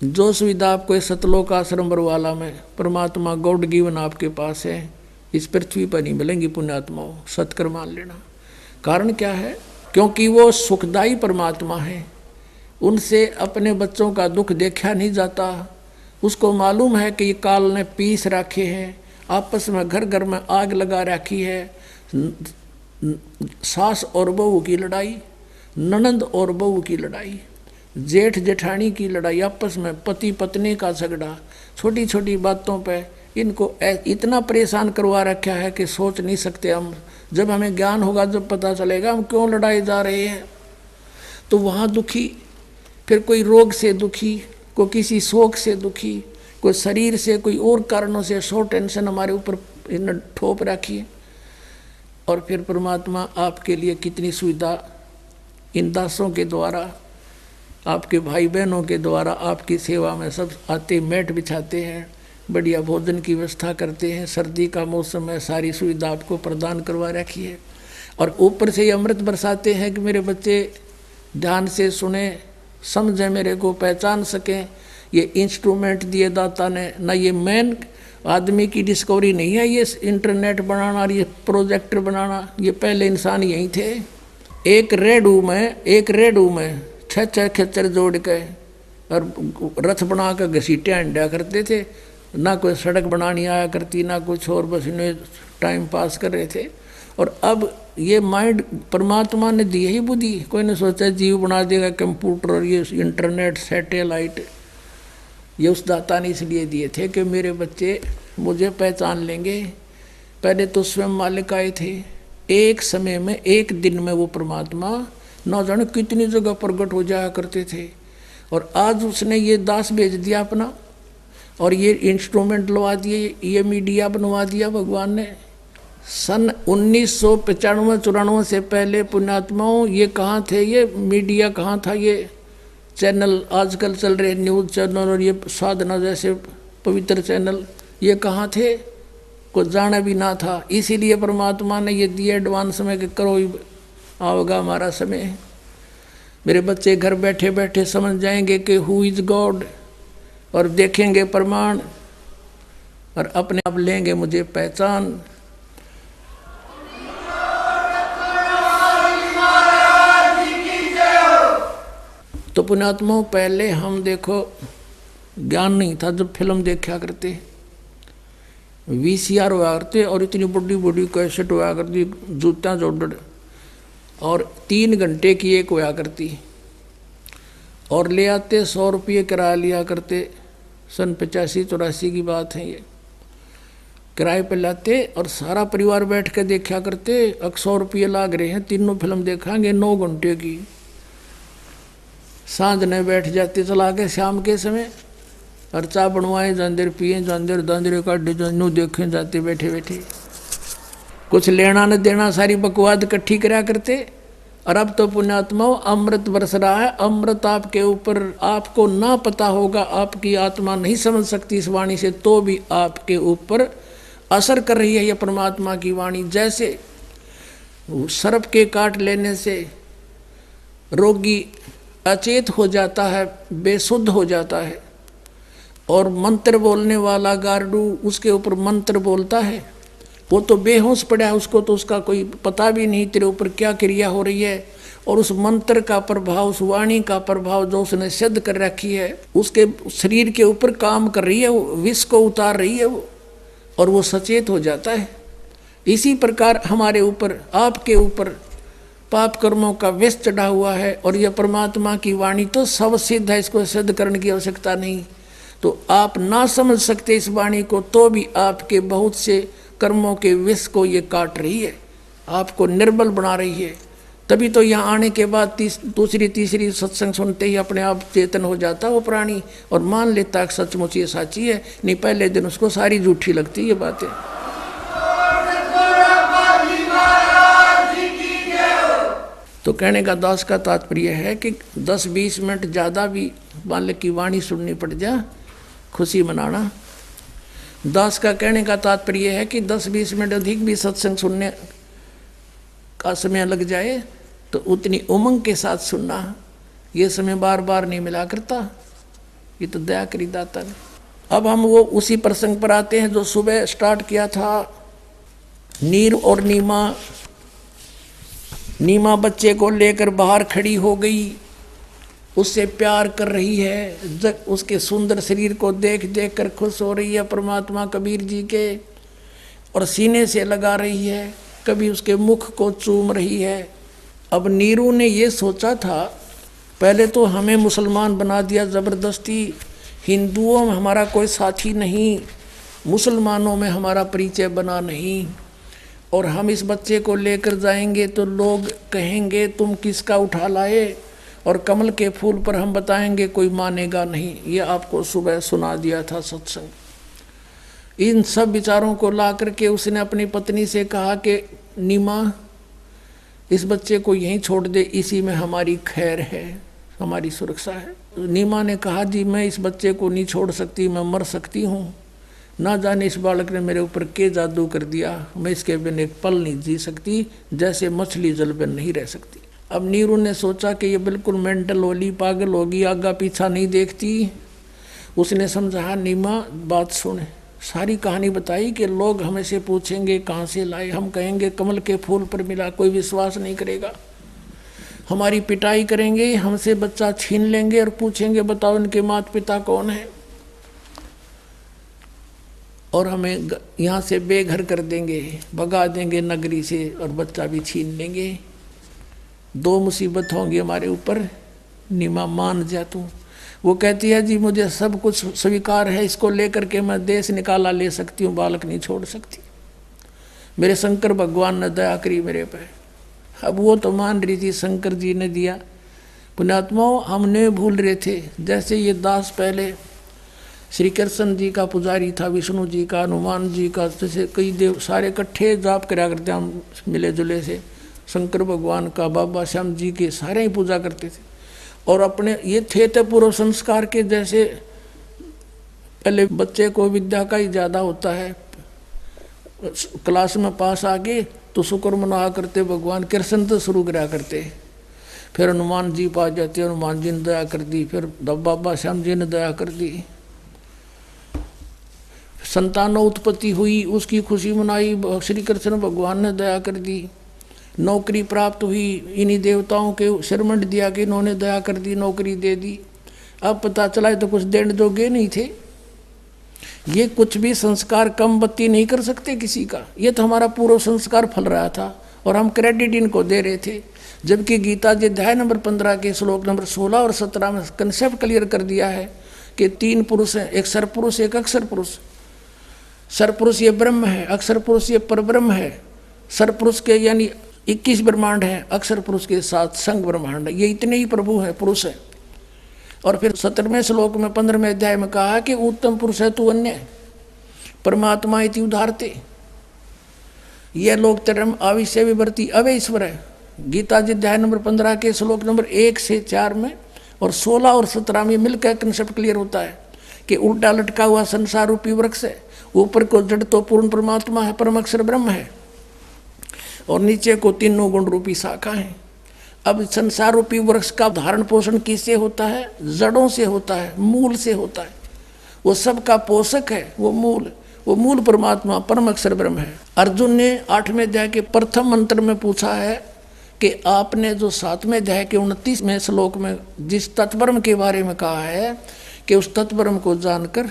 जो सुविधा आपको इस सतलोक आश्रम बरवाला में परमात्मा गॉड गिवन आपके पास है, इस पृथ्वी पर नहीं मिलेंगी। पुण्यात्माओं, सत्कर मान लेना। कारण क्या है? क्योंकि वो सुखदायी परमात्मा है, उनसे अपने बच्चों का दुख देखा नहीं जाता। उसको मालूम है कि ये काल ने पीस रखे हैं, आपस में घर घर में आग लगा रखी है। सास और बहू की लड़ाई, ननंद और बहू की लड़ाई, जेठ जेठानी की लड़ाई, आपस में पति पत्नी का झगड़ा, छोटी छोटी बातों पे इनको इतना परेशान करवा रखा है कि सोच नहीं सकते हम। जब हमें ज्ञान होगा, जब पता चलेगा हम क्यों लड़ाई जा रहे हैं। तो वहाँ दुखी, फिर कोई रोग से दुखी, कोई किसी शोक से दुखी, कोई शरीर से, कोई और कारणों से 100 टेंशन हमारे ऊपर इन ठोप रखी। और फिर परमात्मा आपके लिए कितनी सुविधा इन दासों के द्वारा, आपके भाई बहनों के द्वारा आपकी सेवा में सब आते, मैट बिछाते हैं, बढ़िया भोजन की व्यवस्था करते हैं। सर्दी का मौसम है, सारी सुविधा आपको प्रदान करवा रखी है। और ऊपर से ये अमृत बरसाते हैं कि मेरे बच्चे ध्यान से सुने, समझें, मेरे को पहचान सकें। ये इंस्ट्रूमेंट दिए दाता ने, ना ये मेन आदमी की डिस्कवरी नहीं है ये इंटरनेट बनाना और ये प्रोजेक्टर बनाना, ये पहले इंसान यही थे। एक रेडू में 6 खेचर जोड़ के और रथ बना कर घसीटे अंडा करते थे। ना कोई सड़क बनानी आया करती, ना कुछ और, बस इन्हें टाइम पास कर रहे थे। और अब ये माइंड परमात्मा ने दी ही बुद्धि, कोई ने सोचा जीव बना देगा कंप्यूटर और ये इंटरनेट सैटेलाइट, ये उस दाता ने इसलिए दिए थे कि मेरे बच्चे मुझे पहचान लेंगे। पहले तो स्वयं मालिक आए थे, एक समय में, एक दिन में वो परमात्मा न जाने कितनी जगह प्रकट हो जाया करते थे। और आज उसने ये दास भेज दिया अपना, और ये इंस्ट्रूमेंट लगा दिए, ये मीडिया बनवा दिया भगवान ने। सन 1995-94 से पहले पुण्यात्माओं ये कहाँ थे, ये मीडिया कहाँ था, ये चैनल आजकल चल रहे न्यूज़ चैनल और ये साधना जैसे पवित्र चैनल, ये कहाँ थे, को जाना भी ना था। इसीलिए परमात्मा ने ये दिया एडवांस में कि करो, आओगा हमारा समय। मेरे बच्चे घर बैठे बैठे समझ जाएंगे कि हु इज़ गॉड, और देखेंगे प्रमाण, और अपने आप लेंगे मुझे पहचान। तो पुण्यात्माओं, पहले हम देखो ज्ञान नहीं था, जब फिल्म देखा करते VCR हुआ करते और इतनी बड़ी बड़ी कैसेट हुआ करती, जूता जोड़, और 3 घंटे की एक हुआ करती, और ले आते 100 रुपये किराया लिया करते। सन 85-84 की बात है ये। किराए पे लाते और सारा परिवार बैठ के देखा करते। 100 रुपये लाग रहे हैं, तीनों फिल्म देखेंगे 9 घंटे की। सांझ ने बैठ जाते चला के शाम के समय, और चाय बनवाए, जंदर पिए, जंदर दांदरे काटे, जन्नू देखें जाते बैठे बैठे। कुछ लेना न देना, सारी बकवाद इकट्ठी करा करते। और अब तो पुण्यात्माओं अमृत बरस रहा है, अमृत आपके ऊपर। आपको ना पता होगा, आपकी आत्मा नहीं समझ सकती इस वाणी से, तो भी आपके ऊपर असर कर रही है यह परमात्मा की वाणी। जैसे सर्प के काट लेने से रोगी अचेत हो जाता है, बेसुद्ध हो जाता है, और मंत्र बोलने वाला गार्डू उसके ऊपर मंत्र बोलता है, वो तो बेहोश पड़ा है, उसको तो उसका कोई पता भी नहीं तेरे ऊपर क्या क्रिया हो रही है। और उस मंत्र का प्रभाव, उस वाणी का प्रभाव जो उसने सिद्ध कर रखी है, उसके शरीर के ऊपर काम कर रही है, वो विष को उतार रही है वो, और वो सचेत हो जाता है। इसी प्रकार हमारे ऊपर, आपके ऊपर पाप कर्मों का विष चढ़ा हुआ है, और यह परमात्मा की वाणी तो सब सिद्ध है, इसको सिद्ध करने की आवश्यकता नहीं। तो आप ना समझ सकते इस वाणी को, तो भी आपके बहुत से कर्मों के विष को ये काट रही है, आपको निर्बल बना रही है। तभी तो यहाँ आने के बाद दूसरी तीसरी सत्संग सुनते ही अपने आप चेतन हो जाता वो प्राणी, और मान लेता कि सचमुच ये साची है। नहीं, पहले दिन उसको सारी झूठी लगती ये बातें। तो कहने का दास का तात्पर्य है कि 10-20 मिनट ज़्यादा भी बालक की वाणी सुननी पड़ जाए, खुशी मनाना। दास का कहने का तात्पर्य है कि 10-20 मिनट अधिक भी सत्संग सुनने का समय लग जाए तो उतनी उमंग के साथ सुनना। ये समय बार बार नहीं मिला करता, ये तो दया करी दाता ने। अब हम वो उसी प्रसंग पर आते हैं जो सुबह स्टार्ट किया था। नीर और नीमा बच्चे को लेकर बाहर खड़ी हो गई, उससे प्यार कर रही है, उसके सुंदर शरीर को देख देख कर खुश हो रही है परमात्मा कबीर जी के, और सीने से लगा रही है, कभी उसके मुख को चूम रही है। अब नीरू ने ये सोचा था, पहले तो हमें मुसलमान बना दिया ज़बरदस्ती, हिंदुओं में हमारा कोई साथी नहीं, मुसलमानों में हमारा परिचय बना नहीं, और हम इस बच्चे को लेकर जाएंगे तो लोग कहेंगे तुम किसका उठा लाए, और कमल के फूल पर हम बताएंगे कोई मानेगा नहीं। ये आपको सुबह सुना दिया था सत्संग। इन सब विचारों को ला करके उसने अपनी पत्नी से कहा कि नीमा, इस बच्चे को यहीं छोड़ दे, इसी में हमारी खैर है, हमारी सुरक्षा है। नीमा ने कहा जी मैं इस बच्चे को नहीं छोड़ सकती, मैं मर सकती हूँ, ना जाने इस बालक ने मेरे ऊपर के जादू कर दिया, मैं इसके बिन एक पल नहीं जी सकती, जैसे मछली जल में नहीं रह सकती। अब नीरू ने सोचा कि ये बिल्कुल मेंटल होली, पागल होगी, आगा पीछा नहीं देखती। उसने समझा नीमा बात सुन, सारी कहानी बताई कि लोग हमें से पूछेंगे कहाँ से लाए, हम कहेंगे कमल के फूल पर मिला, कोई विश्वास नहीं करेगा, हमारी पिटाई करेंगे, हमसे बच्चा छीन लेंगे और पूछेंगे बताओ इनके माता पिता कौन है, और हमें यहाँ से बेघर कर देंगे, भगा देंगे नगरी से, और बच्चा भी छीन लेंगे। 2 मुसीबत होंगी हमारे ऊपर, नीमा मान जा तू। वो कहती है जी मुझे सब कुछ स्वीकार है, इसको लेकर के मैं देश निकाला ले सकती हूँ, बालक नहीं छोड़ सकती, मेरे शंकर भगवान ने दया करी मेरे पे। अब वो तो मान रही थी, शंकर जी ने दिया। पुण्यात्माओं, हमने भूल रहे थे, जैसे ये दास पहले श्री कृष्ण जी का पुजारी था, विष्णु जी का, हनुमान जी का, जैसे कई देव सारे इकट्ठे जाप करा करते हम मिले जुले से। शंकर भगवान का, बाबा श्याम जी के, सारे ही पूजा करते थे। और अपने ये थे तो पूर्व संस्कार के, जैसे पहले बच्चे को विद्या का ही ज़्यादा होता है, क्लास में पास आ गए तो शुक्र मना करते, भगवान कृष्ण तो शुरू करा करते, फिर हनुमान जी पा जाते, हनुमान जी ने दया कर दी, फिर बाबा श्याम जी ने दया कर दी। संतानों उत्पत्ति हुई, उसकी खुशी मनाई, श्री कृष्ण भगवान ने दया कर दी। नौकरी प्राप्त हुई, इन्हीं देवताओं के शरमंड दिया कि इन्होंने दया कर दी, नौकरी दे दी। अब पता चला तो कुछ देने जोगे नहीं थे। ये कुछ भी संस्कार कम बत्ती नहीं कर सकते किसी का। ये तो हमारा पूर्व संस्कार फल रहा था और हम क्रेडिट इनको दे रहे थे। जबकि गीता जी अध्याय नंबर 15 के श्लोक नंबर 16 और 17 में कंसेप्ट क्लियर कर दिया है कि 3 पुरुष हैं, एक सरपुरुष एक अक्षर पुरुष। सरपुरुष ये ब्रह्म है, अक्षर पुरुष ये परब्रह्म है। सरपुरुष के यानी 21 ब्रह्मांड हैं, अक्षर पुरुष के 7 संग ब्रह्मांड है। ये इतने ही प्रभु हैं, पुरुष हैं। और फिर 17वें श्लोक में 15वें अध्याय में कहा कि उत्तम पुरुष है तू अन्य परमात्मा इति उदारते। यह लोक धर्म आविष्य विवर्ती अवे ईश्वर है। गीता जी अध्याय नंबर 15 के श्लोक नंबर 1 से 4 में और 16 और 17 में मिलकर कंसेप्ट क्लियर होता है कि उल्टा लटका हुआ संसार रूपी वृक्ष है, ऊपर को जड़ तो पूर्ण परमात्मा है, परम अक्षर ब्रह्म है, और नीचे को तीनों गुण रूपी शाखा है। अब संसार रूपी वृक्ष का धारण पोषण किससे होता है? जड़ों से होता है, मूल से होता है। वो सबका पोषक है, वो मूल परमात्मा परम अक्षर ब्रह्म है। अर्जुन ने 8वें अध्याय के प्रथम मंत्र में पूछा है कि आपने जो 7वें अध्याय के 29वें श्लोक में जिस तत्ब्रह्म के बारे में कहा है कि उस तत्ब्रह्म को जानकर,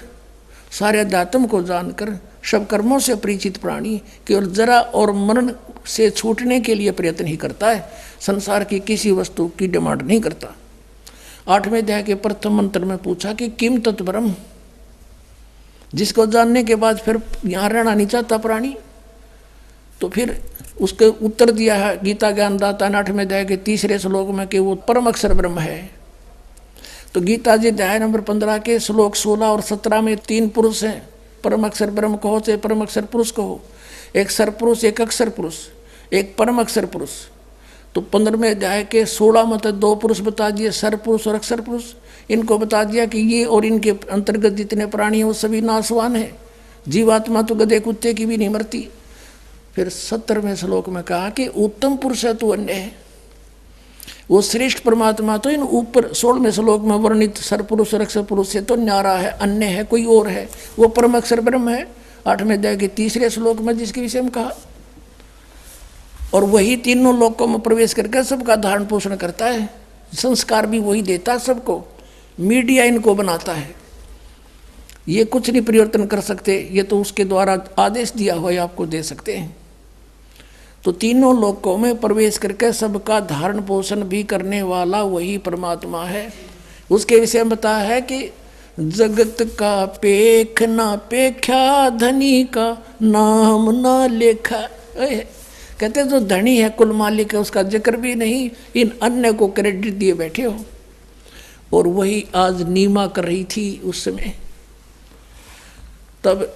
सारे अध्यात्म को जानकर, सब कर्मों से परिचित प्राणी केवल जरा और मरण से छूटने के लिए प्रयत्न ही करता है, संसार की किसी वस्तु की डिमांड नहीं करता। 8वें अध्याय के प्रथम मंत्र में पूछा कि किम तत्ब्रह्म, जिसको जानने के बाद फिर यहाँ रहना नहीं चाहता प्राणी। तो फिर उसके उत्तर दिया है गीता ज्ञानदाता ने 8वें अध्याय के 3रे श्लोक में कि वो परम अक्षर ब्रह्म है। तो गीता जी अध्याय नंबर 15 के श्लोक 16 और 17 में 3 पुरुष हैं, परम अक्षर ब्रह्म कहो चाहे परम अक्षर पुरुष कहो, एक सरपुरुष एक अक्षर पुरुष एक परम अक्षर पुरुष। तो 15वें अध्याय के 16 में तो 2 पुरुष बता दिए, सरपुरुष और अक्षर पुरुष। इनको बता दिया कि ये और इनके अंतर्गत जितने प्राणी हैं वो सभी नाशवान हैं, जीवात्मा तो गधे कुत्ते की भी नहीं मरती। फिर 17वें श्लोक में कहा कि उत्तम पुरुष है तू अन्य है, वो श्रेष्ठ परमात्मा तो इन ऊपर 16वें श्लोक में वर्णित सरपुरुष और अक्षर पुरुष से तो न्यारा है, अन्य है, कोई और है, वो परम अक्षर ब्रह्म है। 8वें अध्याय के 3रे श्लोक में जिसके विषय में कहा, और वही तीनों लोकों में प्रवेश करके सबका धारण पोषण करता है, संस्कार भी वही देता है सबको, मीडिया इनको बनाता है। ये कुछ नहीं परिवर्तन कर सकते, ये तो उसके द्वारा आदेश दिया हुआ है आपको दे सकते हैं। तो तीनों लोकों में प्रवेश करके सबका धारण पोषण भी करने वाला वही परमात्मा है। उसके विषय में बताया है कि जगत का पेख ना पेख्या, धनी का नाम ना लेखा। कहते जो धनी है, कुल मालिक है, उसका जिक्र भी नहीं, इन अन्य को क्रेडिट दिए बैठे हो। और वही आज नीमा कर रही थी उस समय। तब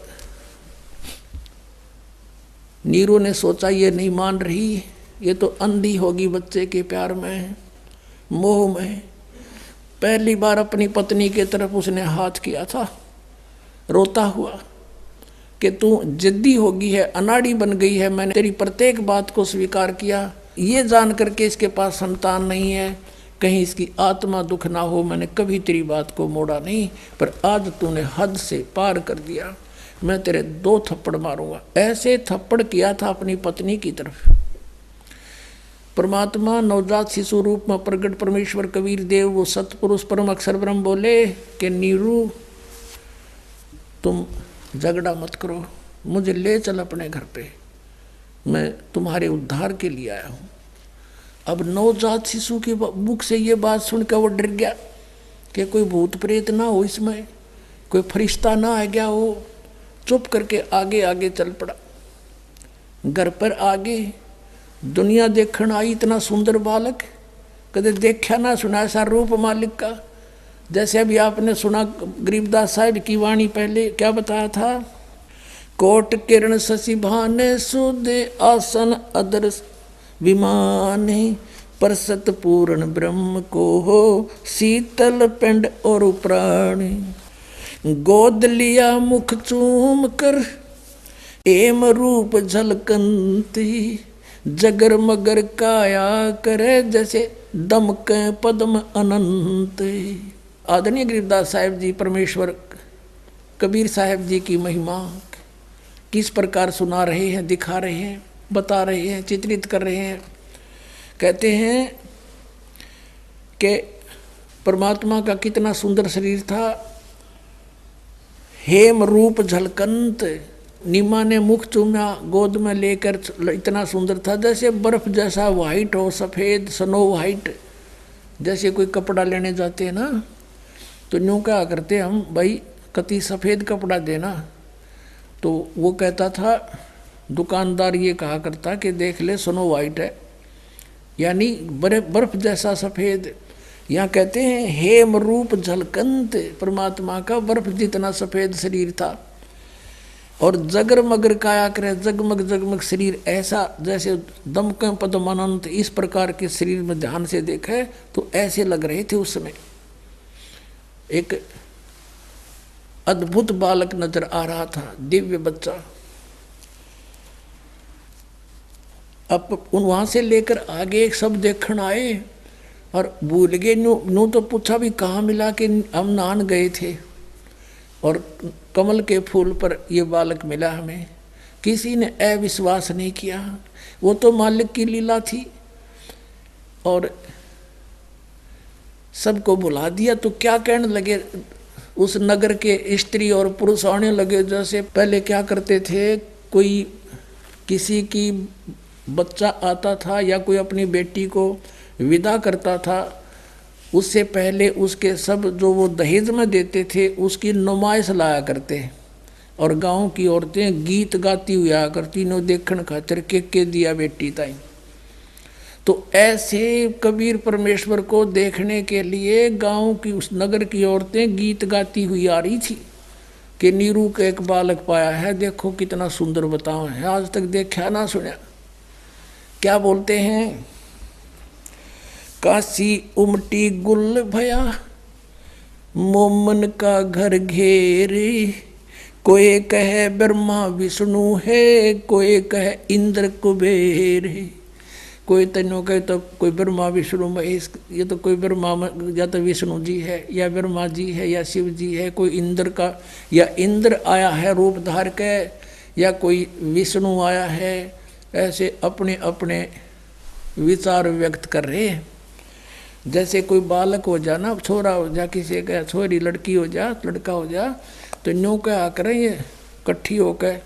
नीरू ने सोचा ये नहीं मान रही, ये तो अंधी होगी बच्चे के प्यार में, मोह में। पहली बार अपनी पत्नी के तरफ उसने हाथ किया था, रोता हुआ कि तू जिद्दी होगी है, अनाड़ी बन गई है, मैंने तेरी प्रत्येक बात को स्वीकार किया, ये जान करके इसके पास संतान नहीं है, कहीं इसकी आत्मा दुख ना हो, मैंने कभी तेरी बात को मोड़ा नहीं, पर आज तूने हद से पार कर दिया, मैं तेरे 2 थप्पड़ मारूंगा। ऐसे थप्पड़ किया था अपनी पत्नी की तरफ। परमात्मा नवजात शिशु रूप में प्रगट परमेश्वर कबीर देव वो सतपुरुष परम अक्षर ब्रह्म बोले कि नीरू तुम झगड़ा मत करो, मुझे ले चल अपने घर पे, मैं तुम्हारे उद्धार के लिए आया हूँ। अब नवजात शिशु के मुख से ये बात सुनकर वो डर गया कि कोई भूत प्रेत ना हो, इसमें कोई फरिश्ता ना आ गया हो। चुप करके आगे आगे चल पड़ा। घर पर आगे दुनिया देखण आई, इतना सुंदर बालक कदे देखा ना सुना ऐसा रूप मालिक का। जैसे अभी आपने सुना गरीबदास साहब की वाणी, पहले क्या बताया था, कोट किरण शशि भाने सुध आसन अदर विमाने, परसत पूर्ण ब्रह्म को हो शीतल पिंड और प्राण, गोद लिया मुख चूम कर एम रूप झलकंती, जगर मगर काया करे जैसे दमके पद्म अनंत। आदरणीय गरीबदास साहिब जी परमेश्वर कबीर साहब जी की महिमा किस प्रकार सुना रहे हैं, दिखा रहे हैं, बता रहे हैं, चित्रित कर रहे हैं। कहते हैं कि परमात्मा का कितना सुंदर शरीर था, हेम रूप झलकंत, नीमा ने मुख चूमा गोद में लेकर, इतना सुंदर था जैसे बर्फ जैसा वाइट हो, सफ़ेद स्नो वाइट। जैसे कोई कपड़ा लेने जाते हैं ना, तो यूँ क्या करते हम, भाई कति सफ़ेद कपड़ा देना, तो वो कहता था, दुकानदार ये कहा करता कि देख ले स्नो वाइट है, यानी बर्फ जैसा सफ़ेद। यहाँ कहते हैं हेम रूप झलकंत, परमात्मा का बर्फ जितना सफ़ेद शरीर था, और जगर मगर काया करे, जगमग जगमग शरीर ऐसा जैसे दमकं पद्मानंत, इस प्रकार के शरीर में ध्यान से देखे तो ऐसे लग रहे थे। उस समय एक अद्भुत बालक नजर आ रहा था, दिव्य बच्चा। अब वहां से लेकर आगे एक सब देखण आए और भूल गए, नू तो पूछा भी कहाँ मिला, कि हम नहान गए थे और कमल के फूल पर ये बालक मिला हमें। किसी ने अविश्वास नहीं किया, वो तो मालिक की लीला थी और सबको बुला दिया। तो क्या कहने लगे, उस नगर के स्त्री और पुरुष आने लगे। जैसे पहले क्या करते थे, कोई किसी की बच्चा आता था या कोई अपनी बेटी को विदा करता था, उससे पहले उसके सब जो वो दहेज में देते थे उसकी नुमाइश लाया करते, और गांव की औरतें गीत गाती हुई आया करती, नो देखण खातिर के दिया बेटी ताई। तो ऐसे कबीर परमेश्वर को देखने के लिए गांव की, उस नगर की औरतें गीत गाती हुई आ रही थी कि नीरू का एक बालक पाया है, देखो कितना सुंदर बताओ है, आज तक देखा ना सुना। क्या बोलते हैं, काशी उमटी गुल भया मोमन का घर घेरे, कोई कहे ब्रह्मा विष्णु है, कोई कहे इंद्र कुबेर है। कोई तन्नो कहे तो कोई ब्रह्मा विष्णु महेश, ये तो कोई ब्रह्मा या तो विष्णु जी है या ब्रह्मा जी है या शिव जी है, कोई इंद्र का या इंद्र आया है रूप धार के, या कोई विष्णु आया है। ऐसे अपने अपने विचार व्यक्त कर रहे हैं। जैसे कोई बालक हो जा ना, छोरा हो जा, किसी का छोरी लड़की हो जा, लड़का हो जा, तो न्यों क्या करें ये इकट्ठी होकर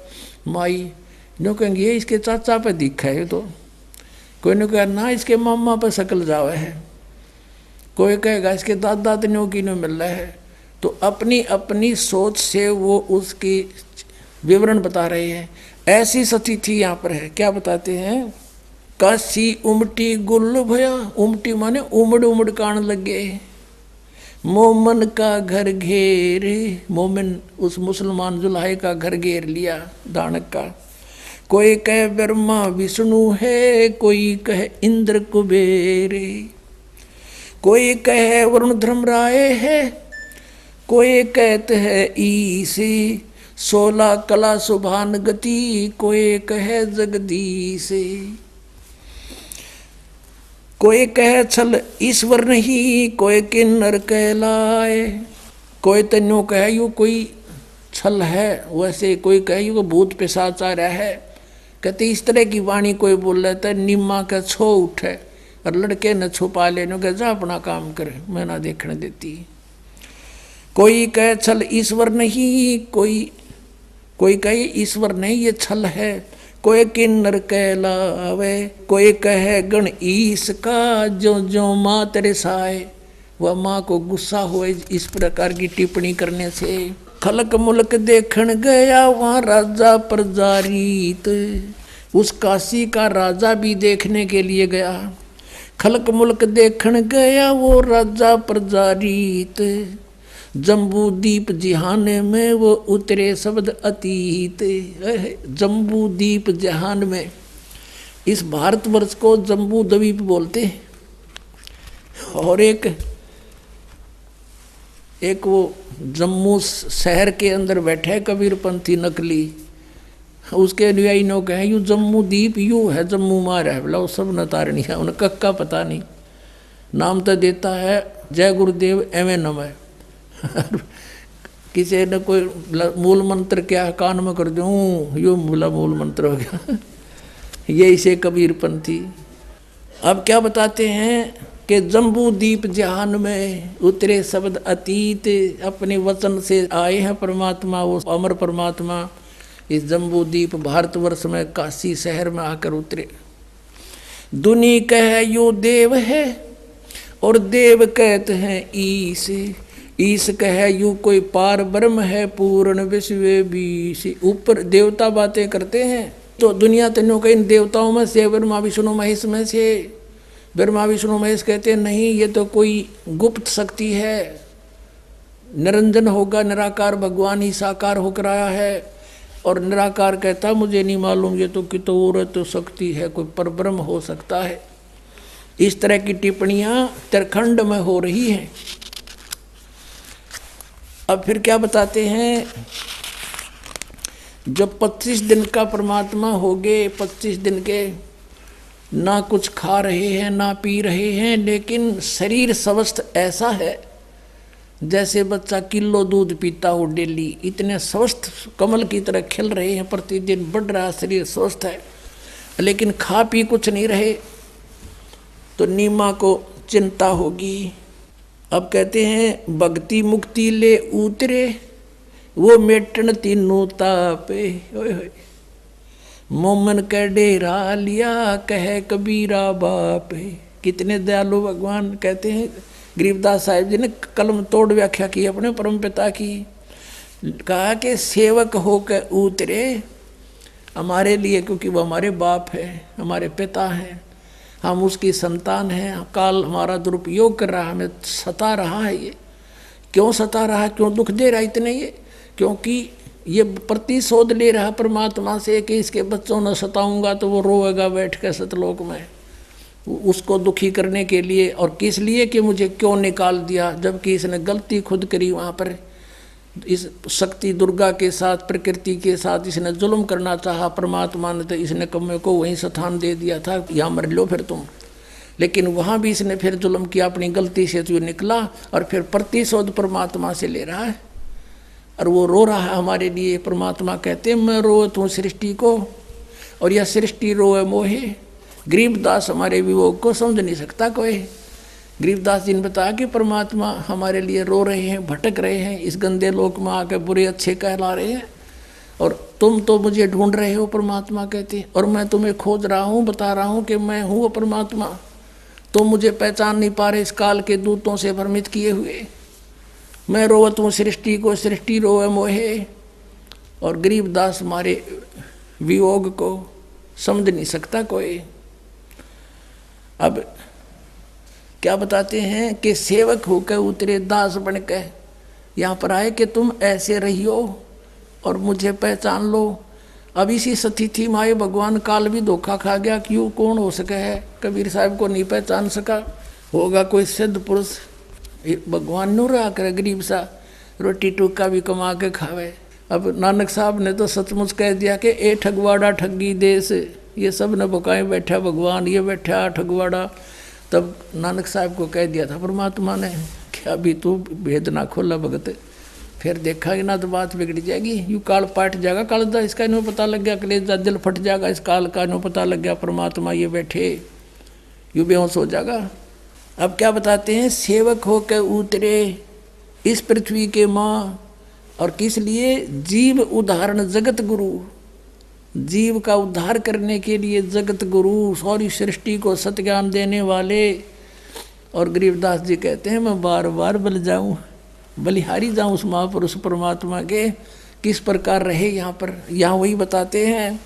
माई न्यों कहेंगे ये इसके चाचा पे दिखा है, तो कोई ने कहा ना इसके मामा पे शकल जावे है, कोई कहेगा इसके दादा न्यों की न्यों मिल रहा है। तो अपनी अपनी सोच से वो उसकी विवरण बता रहे हैं। ऐसी स्थिति यहाँ पर है। क्या बताते हैं, काशी उमटी गुल भया, उमटी माने उमड़ उमड़ कान लगे, मोमन का घर घेरे, मोमिन उस मुसलमान जुल्हे का घर घेर लिया दानक का। कोई कहे ब्रह्मा विष्णु है, कोई कहे इंद्र कुबेर, कोई कहे वरुण धर्मराय है, कोई कहते है ईसी, 16 कला सुभान गति, कोई कहे जगदीश, कोई कहे छल ईश्वर नहीं, कोई किन्नर कहलाए। कोई तन्यो कहे यू कोई छल है, वैसे कोई कहे यू भूत पिशाच आ रहा है। कहते इस तरह की वाणी कोई बोल रहा था, निम्मा का छो उठे और लड़के न छुपा लेने के जा अपना काम करे, मैं ना देखने देती। कोई कहे छल ईश्वर नहीं, कोई कहे ईश्वर नहीं ये छल है, कोई किन्नर कहलावे, कोई कहे गण ईश का, जो जो माँ तेरे साए, वह माँ को गुस्सा हुए इस प्रकार की टिप्पणी करने से। खलक मुल्क देखण गया वहाँ राजा प्रजारीत, उस काशी का राजा भी देखने के लिए गया। खलक मुल्क देखण गया वो राजा प्रजारीत, जम्बू दीप जिहान में वो उतरे शब्द अतीत। जम्बू दीप जहान में, इस भारतवर्ष को जम्बू द्वीप बोलते हैं। और एक वो जम्मू शहर के अंदर बैठे कबीरपंथी नकली, उसके अनुयायी नो कहे यू जम्मू दीप यू है, जम्मू मार है, बोला वो सब नतारणी है, उन्हें कक्का पता नहीं। नाम तो देता है जय गुरुदेव एवं नमः किसी ने कोई मूल मंत्र क्या कान में कर दूँ, यो बोला मूल मंत्र हो गया ये इसे कबीरपंथी। अब क्या बताते हैं कि जम्बू दीप जहान में उतरे शब्द अतीत, अपने वचन से आए हैं परमात्मा, वो अमर परमात्मा इस जम्बू दीप भारतवर्ष में काशी शहर में आकर उतरे। दुनी कह यो देव है और देव कहते हैं ईश, ईश कह यू कोई पार ब्रह्म है पूर्ण विश्व बीश। ऊपर देवता बातें करते हैं तो दुनिया तीनों के इन देवताओं में से ब्रह्मा विष्णु महेश में से, ब्रह्मा विष्णु महेश कहते हैं नहीं ये तो कोई गुप्त शक्ति है, निरंजन होगा, निराकार भगवान ही साकार होकर आया है। और निराकार कहता मुझे नहीं मालूम ये तो कि तो और तो शक्ति है, कोई परब्रह्म हो सकता है। इस तरह की टिप्पणियां त्रिखंड में हो रही हैं। अब फिर क्या बताते हैं, जब 25 दिन का परमात्मा हो गए, 25 दिन के ना कुछ खा रहे हैं ना पी रहे हैं, लेकिन शरीर स्वस्थ ऐसा है जैसे बच्चा किलो दूध पीता हो डेली, इतने स्वस्थ कमल की तरह खिल रहे हैं, प्रतिदिन बढ़ रहा शरीर स्वस्थ है, लेकिन खा पी कुछ नहीं रहे तो नीमा को चिंता होगी। अब कहते हैं भक्ति मुक्ति ले उतरे वो मेटन तीनों तापे। मोमन का डेरा लिया कहे कबीरा बाप। कितने दयालु भगवान कहते हैं। गरीबदास साहिब जी ने कलम तोड़ व्याख्या की अपने परम पिता की, कहा कि सेवक होकर उतरे हमारे लिए, क्योंकि वो हमारे बाप है, हमारे पिता हैं, हम उसकी संतान हैं। काल हमारा दुरुपयोग कर रहा है, हमें सता रहा है। ये क्यों सता रहा है, क्यों दुख दे रहा है इतने, ये क्योंकि ये प्रतिशोध ले रहा परमात्मा से कि इसके बच्चों ने सताऊंगा तो वो रोएगा बैठ कर सतलोक में, उसको दुखी करने के लिए। और किस लिए कि मुझे क्यों निकाल दिया, जबकि इसने गलती खुद करी। वहाँ पर इस शक्ति दुर्गा के साथ, प्रकृति के साथ इसने जुल्म करना चाहा परमात्मा ने, तो इसने कम्मे को वहीं स्थान दे दिया था, यहाँ मर लो फिर तुम। लेकिन वहाँ भी इसने फिर जुल्म किया, अपनी गलती से तो निकला और फिर प्रतिशोध परमात्मा से ले रहा है। और वो रो रहा है हमारे लिए। परमात्मा कहते हैं मैं रोत हूँ सृष्टि को और यह सृष्टि रोए मोहे। गरीबदास हमारे वियोग को समझ नहीं सकता कोई। गरीबदास जी ने बताया कि परमात्मा हमारे लिए रो रहे हैं, भटक रहे हैं, इस गंदे लोक में आकर बुरे अच्छे कहला रहे हैं, और तुम तो मुझे ढूंढ रहे हो। परमात्मा कहते हैं और मैं तुम्हें खोज रहा हूँ, बता रहा हूँ कि मैं हूँ परमात्मा। तुम मुझे पहचान नहीं पा रहे, इस काल के दूतों से भ्रमित किए हुए। मैं रोवत हूँ सृष्टि को, सृष्टि रोए मोहे। और गरीबदास हमारे वियोग को समझ नहीं सकता कोई। अब क्या बताते हैं कि सेवक होकर उतरे दास बनकर यहाँ पर आए कि तुम ऐसे रहियो और मुझे पहचान लो। अब इसी स्थिति में आए भगवान, काल भी धोखा खा गया। क्यों, कौन हो सके है, कबीर साहब को नहीं पहचान सका। होगा कोई सिद्ध पुरुष, भगवान न रहा करे गरीब सा, रोटी टूका भी कमा के खावे। अब नानक साहब ने तो सचमुच कह दिया कि ए ठगवाड़ा ठगी देश, ये सब ने बुकाए बैठा भगवान, ये बैठा ठगवाड़ा। तब नानक साहब को कह दिया था परमात्मा ने कि अभी तू भेद ना खोला भगत, फिर देखा कि ना तो बात बिगड़ जाएगी। यू काल पाट जाएगा, कालदा इसका इन्हों पता लग गया, कलेजा दिल फट जाएगा, इस काल का इन्हों पता लग गया परमात्मा ये बैठे, यू बेहोश हो जाएगा। अब क्या बताते हैं, सेवक होकर उतरे इस पृथ्वी के माँ, और किस लिए, जीव उदाहरण जगत गुरु, जीव का उद्धार करने के लिए जगत गुरु, सारी सृष्टि को सत्ज्ञान देने वाले। और गरीबदास जी कहते हैं मैं बार बार बल जाऊं, बलिहारी जाऊं उस महापुरुष परमात्मा के, किस प्रकार रहे यहाँ पर। यहाँ वही बताते हैं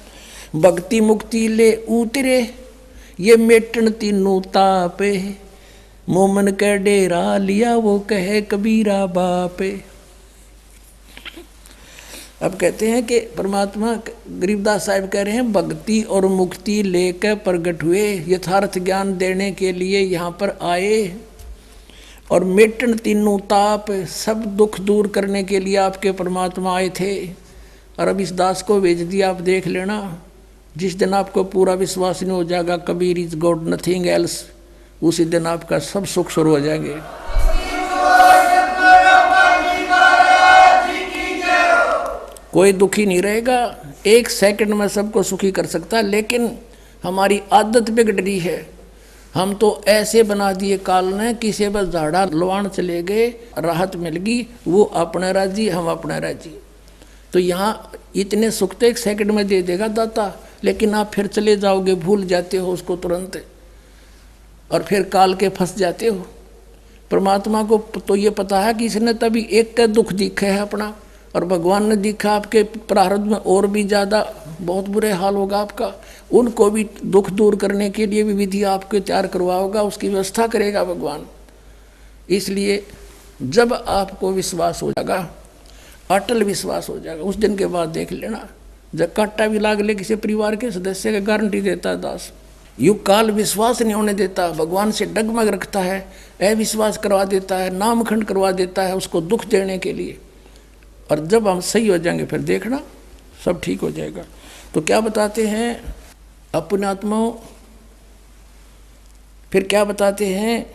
भक्ति मुक्ति ले उतरे, ये मेटन तीनों तापे, मोमन के डेरा लिया वो कहे कबीरा बापे। अब कहते हैं कि परमात्मा, गरीबदास साहिब कह रहे हैं, भक्ति और मुक्ति लेकर प्रकट हुए, यथार्थ ज्ञान देने के लिए यहाँ पर आए, और मेटन तीनों ताप, सब दुख दूर करने के लिए आपके परमात्मा आए थे। और अब इस दास को भेज दिया, आप देख लेना, जिस दिन आपको पूरा विश्वास नहीं हो जाएगा Kabir is God nothing else, उसी दिन आपका सब सुख शुरू हो जाएंगे। कोई दुखी नहीं रहेगा, एक सेकंड में सबको सुखी कर सकता है, लेकिन हमारी आदत बिगड़ रही है। हम तो ऐसे बना दिए काल ने, किसी बस झाड़ा लवाण चले गए, राहत मिल गई, वो अपने राजी हम अपने राजी। तो यहाँ इतने सुख तो एक सेकंड में दे देगा दाता, लेकिन आप फिर चले जाओगे, भूल जाते हो उसको तुरंत, और फिर काल के फंस जाते हो। परमात्मा को तो ये पता है कि इसने तभी एक का दुख दिखा है अपना, और भगवान ने दिखा आपके प्रारब्ध में और भी ज़्यादा बहुत बुरे हाल होगा आपका, उनको भी दुख दूर करने के लिए भी विधि आपको तैयार करवाओगा, उसकी व्यवस्था करेगा भगवान। इसलिए जब आपको विश्वास हो जाएगा, अटल विश्वास हो जाएगा, उस दिन के बाद देख लेना, जब कांटा भी लाग ले किसी परिवार के सदस्य का, गारंटी देता है दास। यु काल विश्वास नहीं होने देता, भगवान से डगमग रखता है, अविश्वास करवा देता है, नामखंड करवा देता है उसको दुख देने के लिए। और जब हम सही हो जाएंगे फिर देखना सब ठीक हो जाएगा। तो क्या बताते हैं अपने आत्माओं, फिर क्या बताते हैं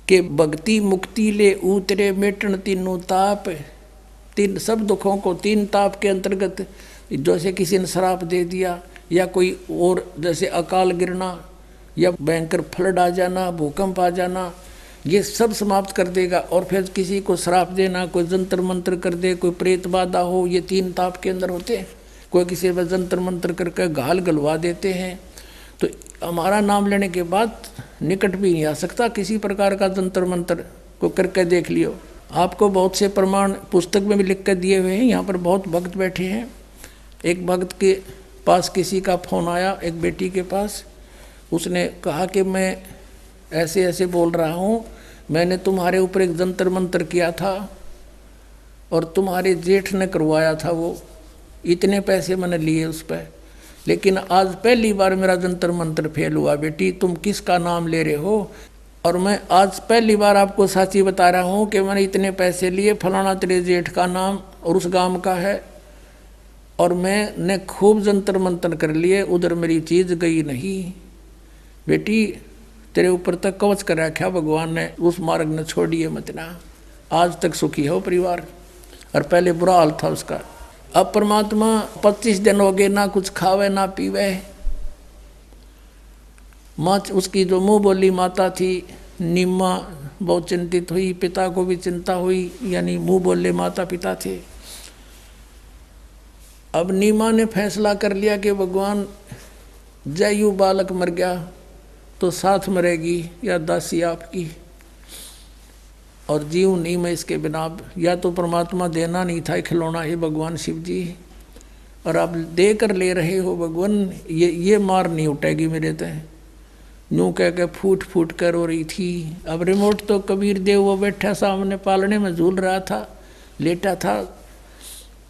कि भक्ति मुक्ति ले उतरे मेटन तीनों ताप, तीन सब दुखों को तीन ताप के अंतर्गत, जैसे किसी ने श्राप दे दिया, या कोई और जैसे अकाल गिरना, या भयंकर फ्लड आ जाना, भूकंप आ जाना, ये सब समाप्त कर देगा। और फिर किसी को श्राप देना, कोई जंतर मंत्र कर दे, कोई प्रेत बाधा हो, ये तीन ताप के अंदर होते हैं। कोई किसी पर जंतर मंत्र करके घाल गलवा देते हैं। तो हमारा नाम लेने के बाद निकट भी नहीं आ सकता किसी प्रकार का जंतर मंत्र को करके देख लियो। आपको बहुत से प्रमाण पुस्तक में भी लिख कर दिए हुए हैं। यहाँ पर बहुत भक्त बैठे हैं। एक भक्त के पास किसी का फ़ोन आया, एक बेटी के पास, उसने कहा कि मैं ऐसे ऐसे बोल रहा हूँ, मैंने तुम्हारे ऊपर एक जंतर मंत्र किया था और तुम्हारे जेठ ने करवाया था, वो इतने पैसे मैंने लिए उस पर, लेकिन आज पहली बार मेरा जंतर मंत्र फेल हुआ। बेटी तुम किसका नाम ले रहे हो? और मैं आज पहली बार आपको साची बता रहा हूँ कि मैंने इतने पैसे लिए, फलाना तेरे जेठ का नाम और उस गांव का है, और मैंने खूब जंतर मंत्र कर लिए, उधर मेरी चीज़ गई नहीं। बेटी तेरे ऊपर तक कवच कर रखा भगवान ने, उस मार्ग ने छोड़िए मत ना। आज तक सुखी हो परिवार, और पहले बुरा हाल था उसका। अब परमात्मा 25 दिन हो गए, ना कुछ खावे ना पीवे। माँ उसकी जो मुँह बोली माता थी नीमा बहुत चिंतित हुई, पिता को भी चिंता हुई, यानी मुँह बोले माता पिता थे। अब नीमा ने फैसला कर लिया कि भगवान जयु बालक मर गया तो साथ मरेगी या दासी आपकी, और जीव नहीं मैं इसके बिना। या तो परमात्मा देना नहीं था खिलौना है भगवान शिव जी, और आप दे कर ले रहे हो भगवान, ये मार नहीं उठेगी मेरे तय। यूँ कह के फूट फूट कर रो रही थी। अब रिमोट तो कबीर देव वो बैठा सामने पालने में झूल रहा था, लेटा था,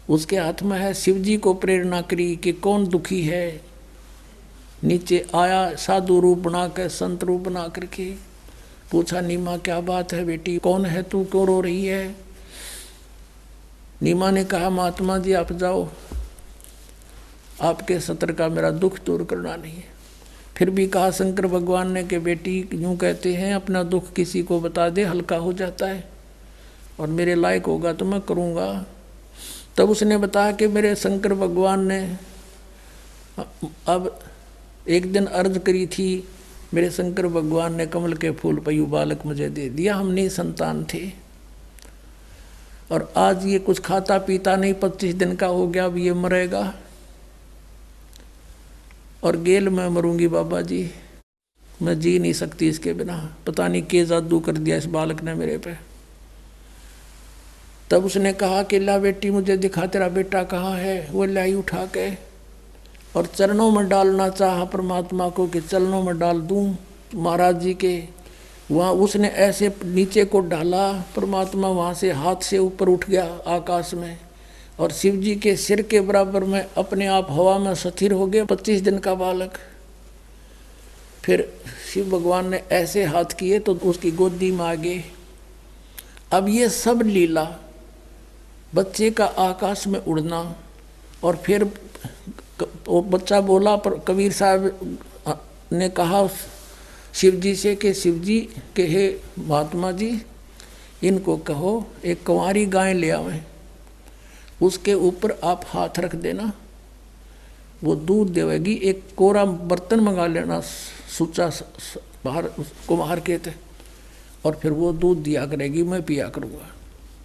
उसके हाथ में है। शिव जी को प्रेरणा करी कि कौन दुखी है। नीचे आया साधु रूप बना कर, संत रूप बना करके पूछा, नीमा क्या बात है बेटी, कौन है तू, क्यों रो रही है? नीमा ने कहा, महात्मा जी आप जाओ, आपके सत्र का मेरा दुख दूर करना नहीं है। फिर भी कहा शंकर भगवान ने कि बेटी यूँ कहते हैं अपना दुख किसी को बता दे, हल्का हो जाता है, और मेरे लायक होगा तो मैं करूँगा। तब उसने बताया कि मेरे शंकर भगवान ने अब एक दिन अर्ज करी थी, मेरे शंकर भगवान ने कमल के फूल पयु बालक मुझे दे दिया, हम नहीं संतान थे, और आज ये कुछ खाता पीता नहीं, 25 दिन का हो गया, अब ये मरेगा, और गेल मैं मरूंगी बाबा जी, मैं जी नहीं सकती इसके बिना। पता नहीं क्या जादू कर दिया इस बालक ने मेरे पे। तब उसने कहा कि ला बेटी मुझे दिखा तेरा बेटा कहाँ है। वो लाई उठा के और चरणों में डालना चाहा परमात्मा को कि चरणों में डाल दूं महाराज जी के। वहाँ उसने ऐसे नीचे को डाला, परमात्मा वहाँ से हाथ से ऊपर उठ गया आकाश में, और शिव जी के सिर के बराबर में अपने आप हवा में स्थिर हो गया 25 दिन का बालक। फिर शिव भगवान ने ऐसे हाथ किए तो उसकी गोदी में आ गए। अब ये सब लीला, बच्चे का आकाश में उड़ना, और फिर वो बच्चा बोला, पर कबीर साहब ने कहा शिव जी से कि शिव जी के हे महात्मा जी, इनको कहो एक कुंवारी गाय ले आवें, उसके ऊपर आप हाथ रख देना, वो दूध देवेगी। एक कोरा बर्तन मंगा लेना सुचा बाहर कुम्हार के थे, और फिर वो दूध दिया करेगी, मैं पिया करूँगा।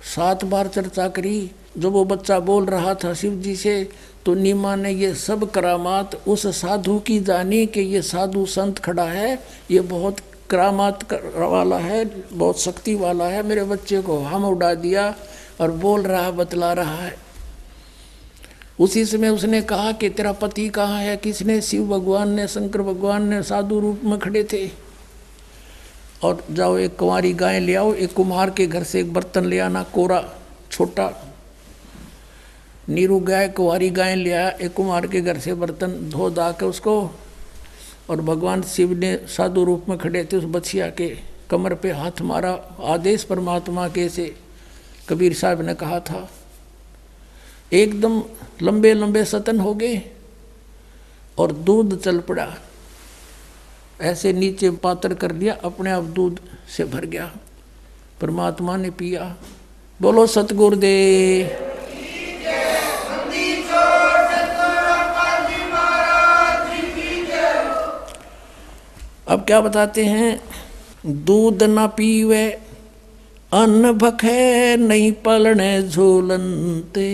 7 बार चर्चा करी। जब वो बच्चा बोल रहा था शिव जी से, तो नीमा ने ये सब करामात उस साधु की जानी कि ये साधु संत खड़ा है, ये बहुत करामात वाला है, बहुत शक्ति वाला है, मेरे बच्चे को हम उड़ा दिया और बोल रहा बतला रहा है। उसी समय उसने कहा कि तेरा पति कहाँ है? किसने? शिव भगवान ने, शंकर भगवान ने साधु रूप में खड़े थे। और जाओ एक कुंवारी गाय ले आओ, एक कुम्हार के घर से एक बर्तन ले आना, कोरा छोटा नीरू गाय कुंवारी गाय ले आया, एक कुम्हार के घर से बर्तन धो धा के उसको, और भगवान शिव ने साधु रूप में खड़े थे, उस बछिया के कमर पे हाथ मारा। आदेश परमात्मा के से कबीर साहब ने कहा था। एकदम लंबे लंबे सतन हो गए और दूध चल पड़ा, ऐसे नीचे पातर कर दिया, अपने आप दूध से भर गया। परमात्मा ने पिया। बोलो सतगुरुदेव। अब क्या बताते हैं? दूध न पीवे अन्न भखे, नहीं पलने झूलनते,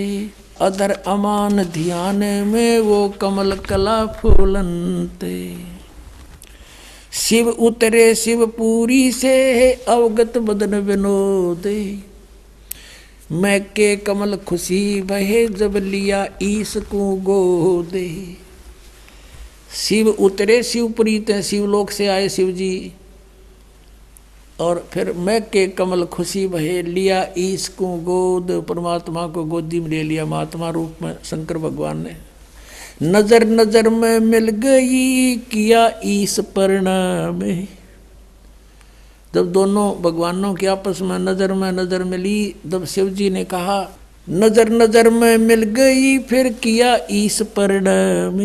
अधर अमान ध्यान में वो कमल कला फूलनते। शिव उतरे शिवपुरी से, अवगत बदन विनोदे, मैं के कमल खुशी बहे, जब लिया ईस को गोदे। शिव उतरे शिवपुरी ते, शिवलोक से आए शिव जी, और फिर मैं के कमल खुशी बहे, लिया ईस को गोद, परमात्मा को गोदी में ले लिया महात्मा रूप में शंकर भगवान ने। नजर नजर में मिल गई, किया ईस प्रणाम। जब दोनों भगवानों की आपस में नजर मिली, जब शिव जी ने कहा नजर नजर में मिल गई, फिर किया ईस प्रणाम।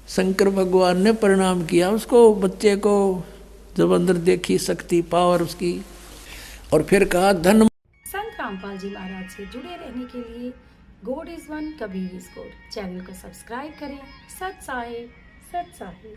शंकर भगवान ने प्रणाम किया उसको, बच्चे को, जब अंदर देखी शक्ति पावर उसकी, और फिर कहा धन। संत रामपाल जी महाराज से जुड़े रहने के लिए God is one, Kabir is God channel को सब्सक्राइब करें। सच साहिब, सच साहिब।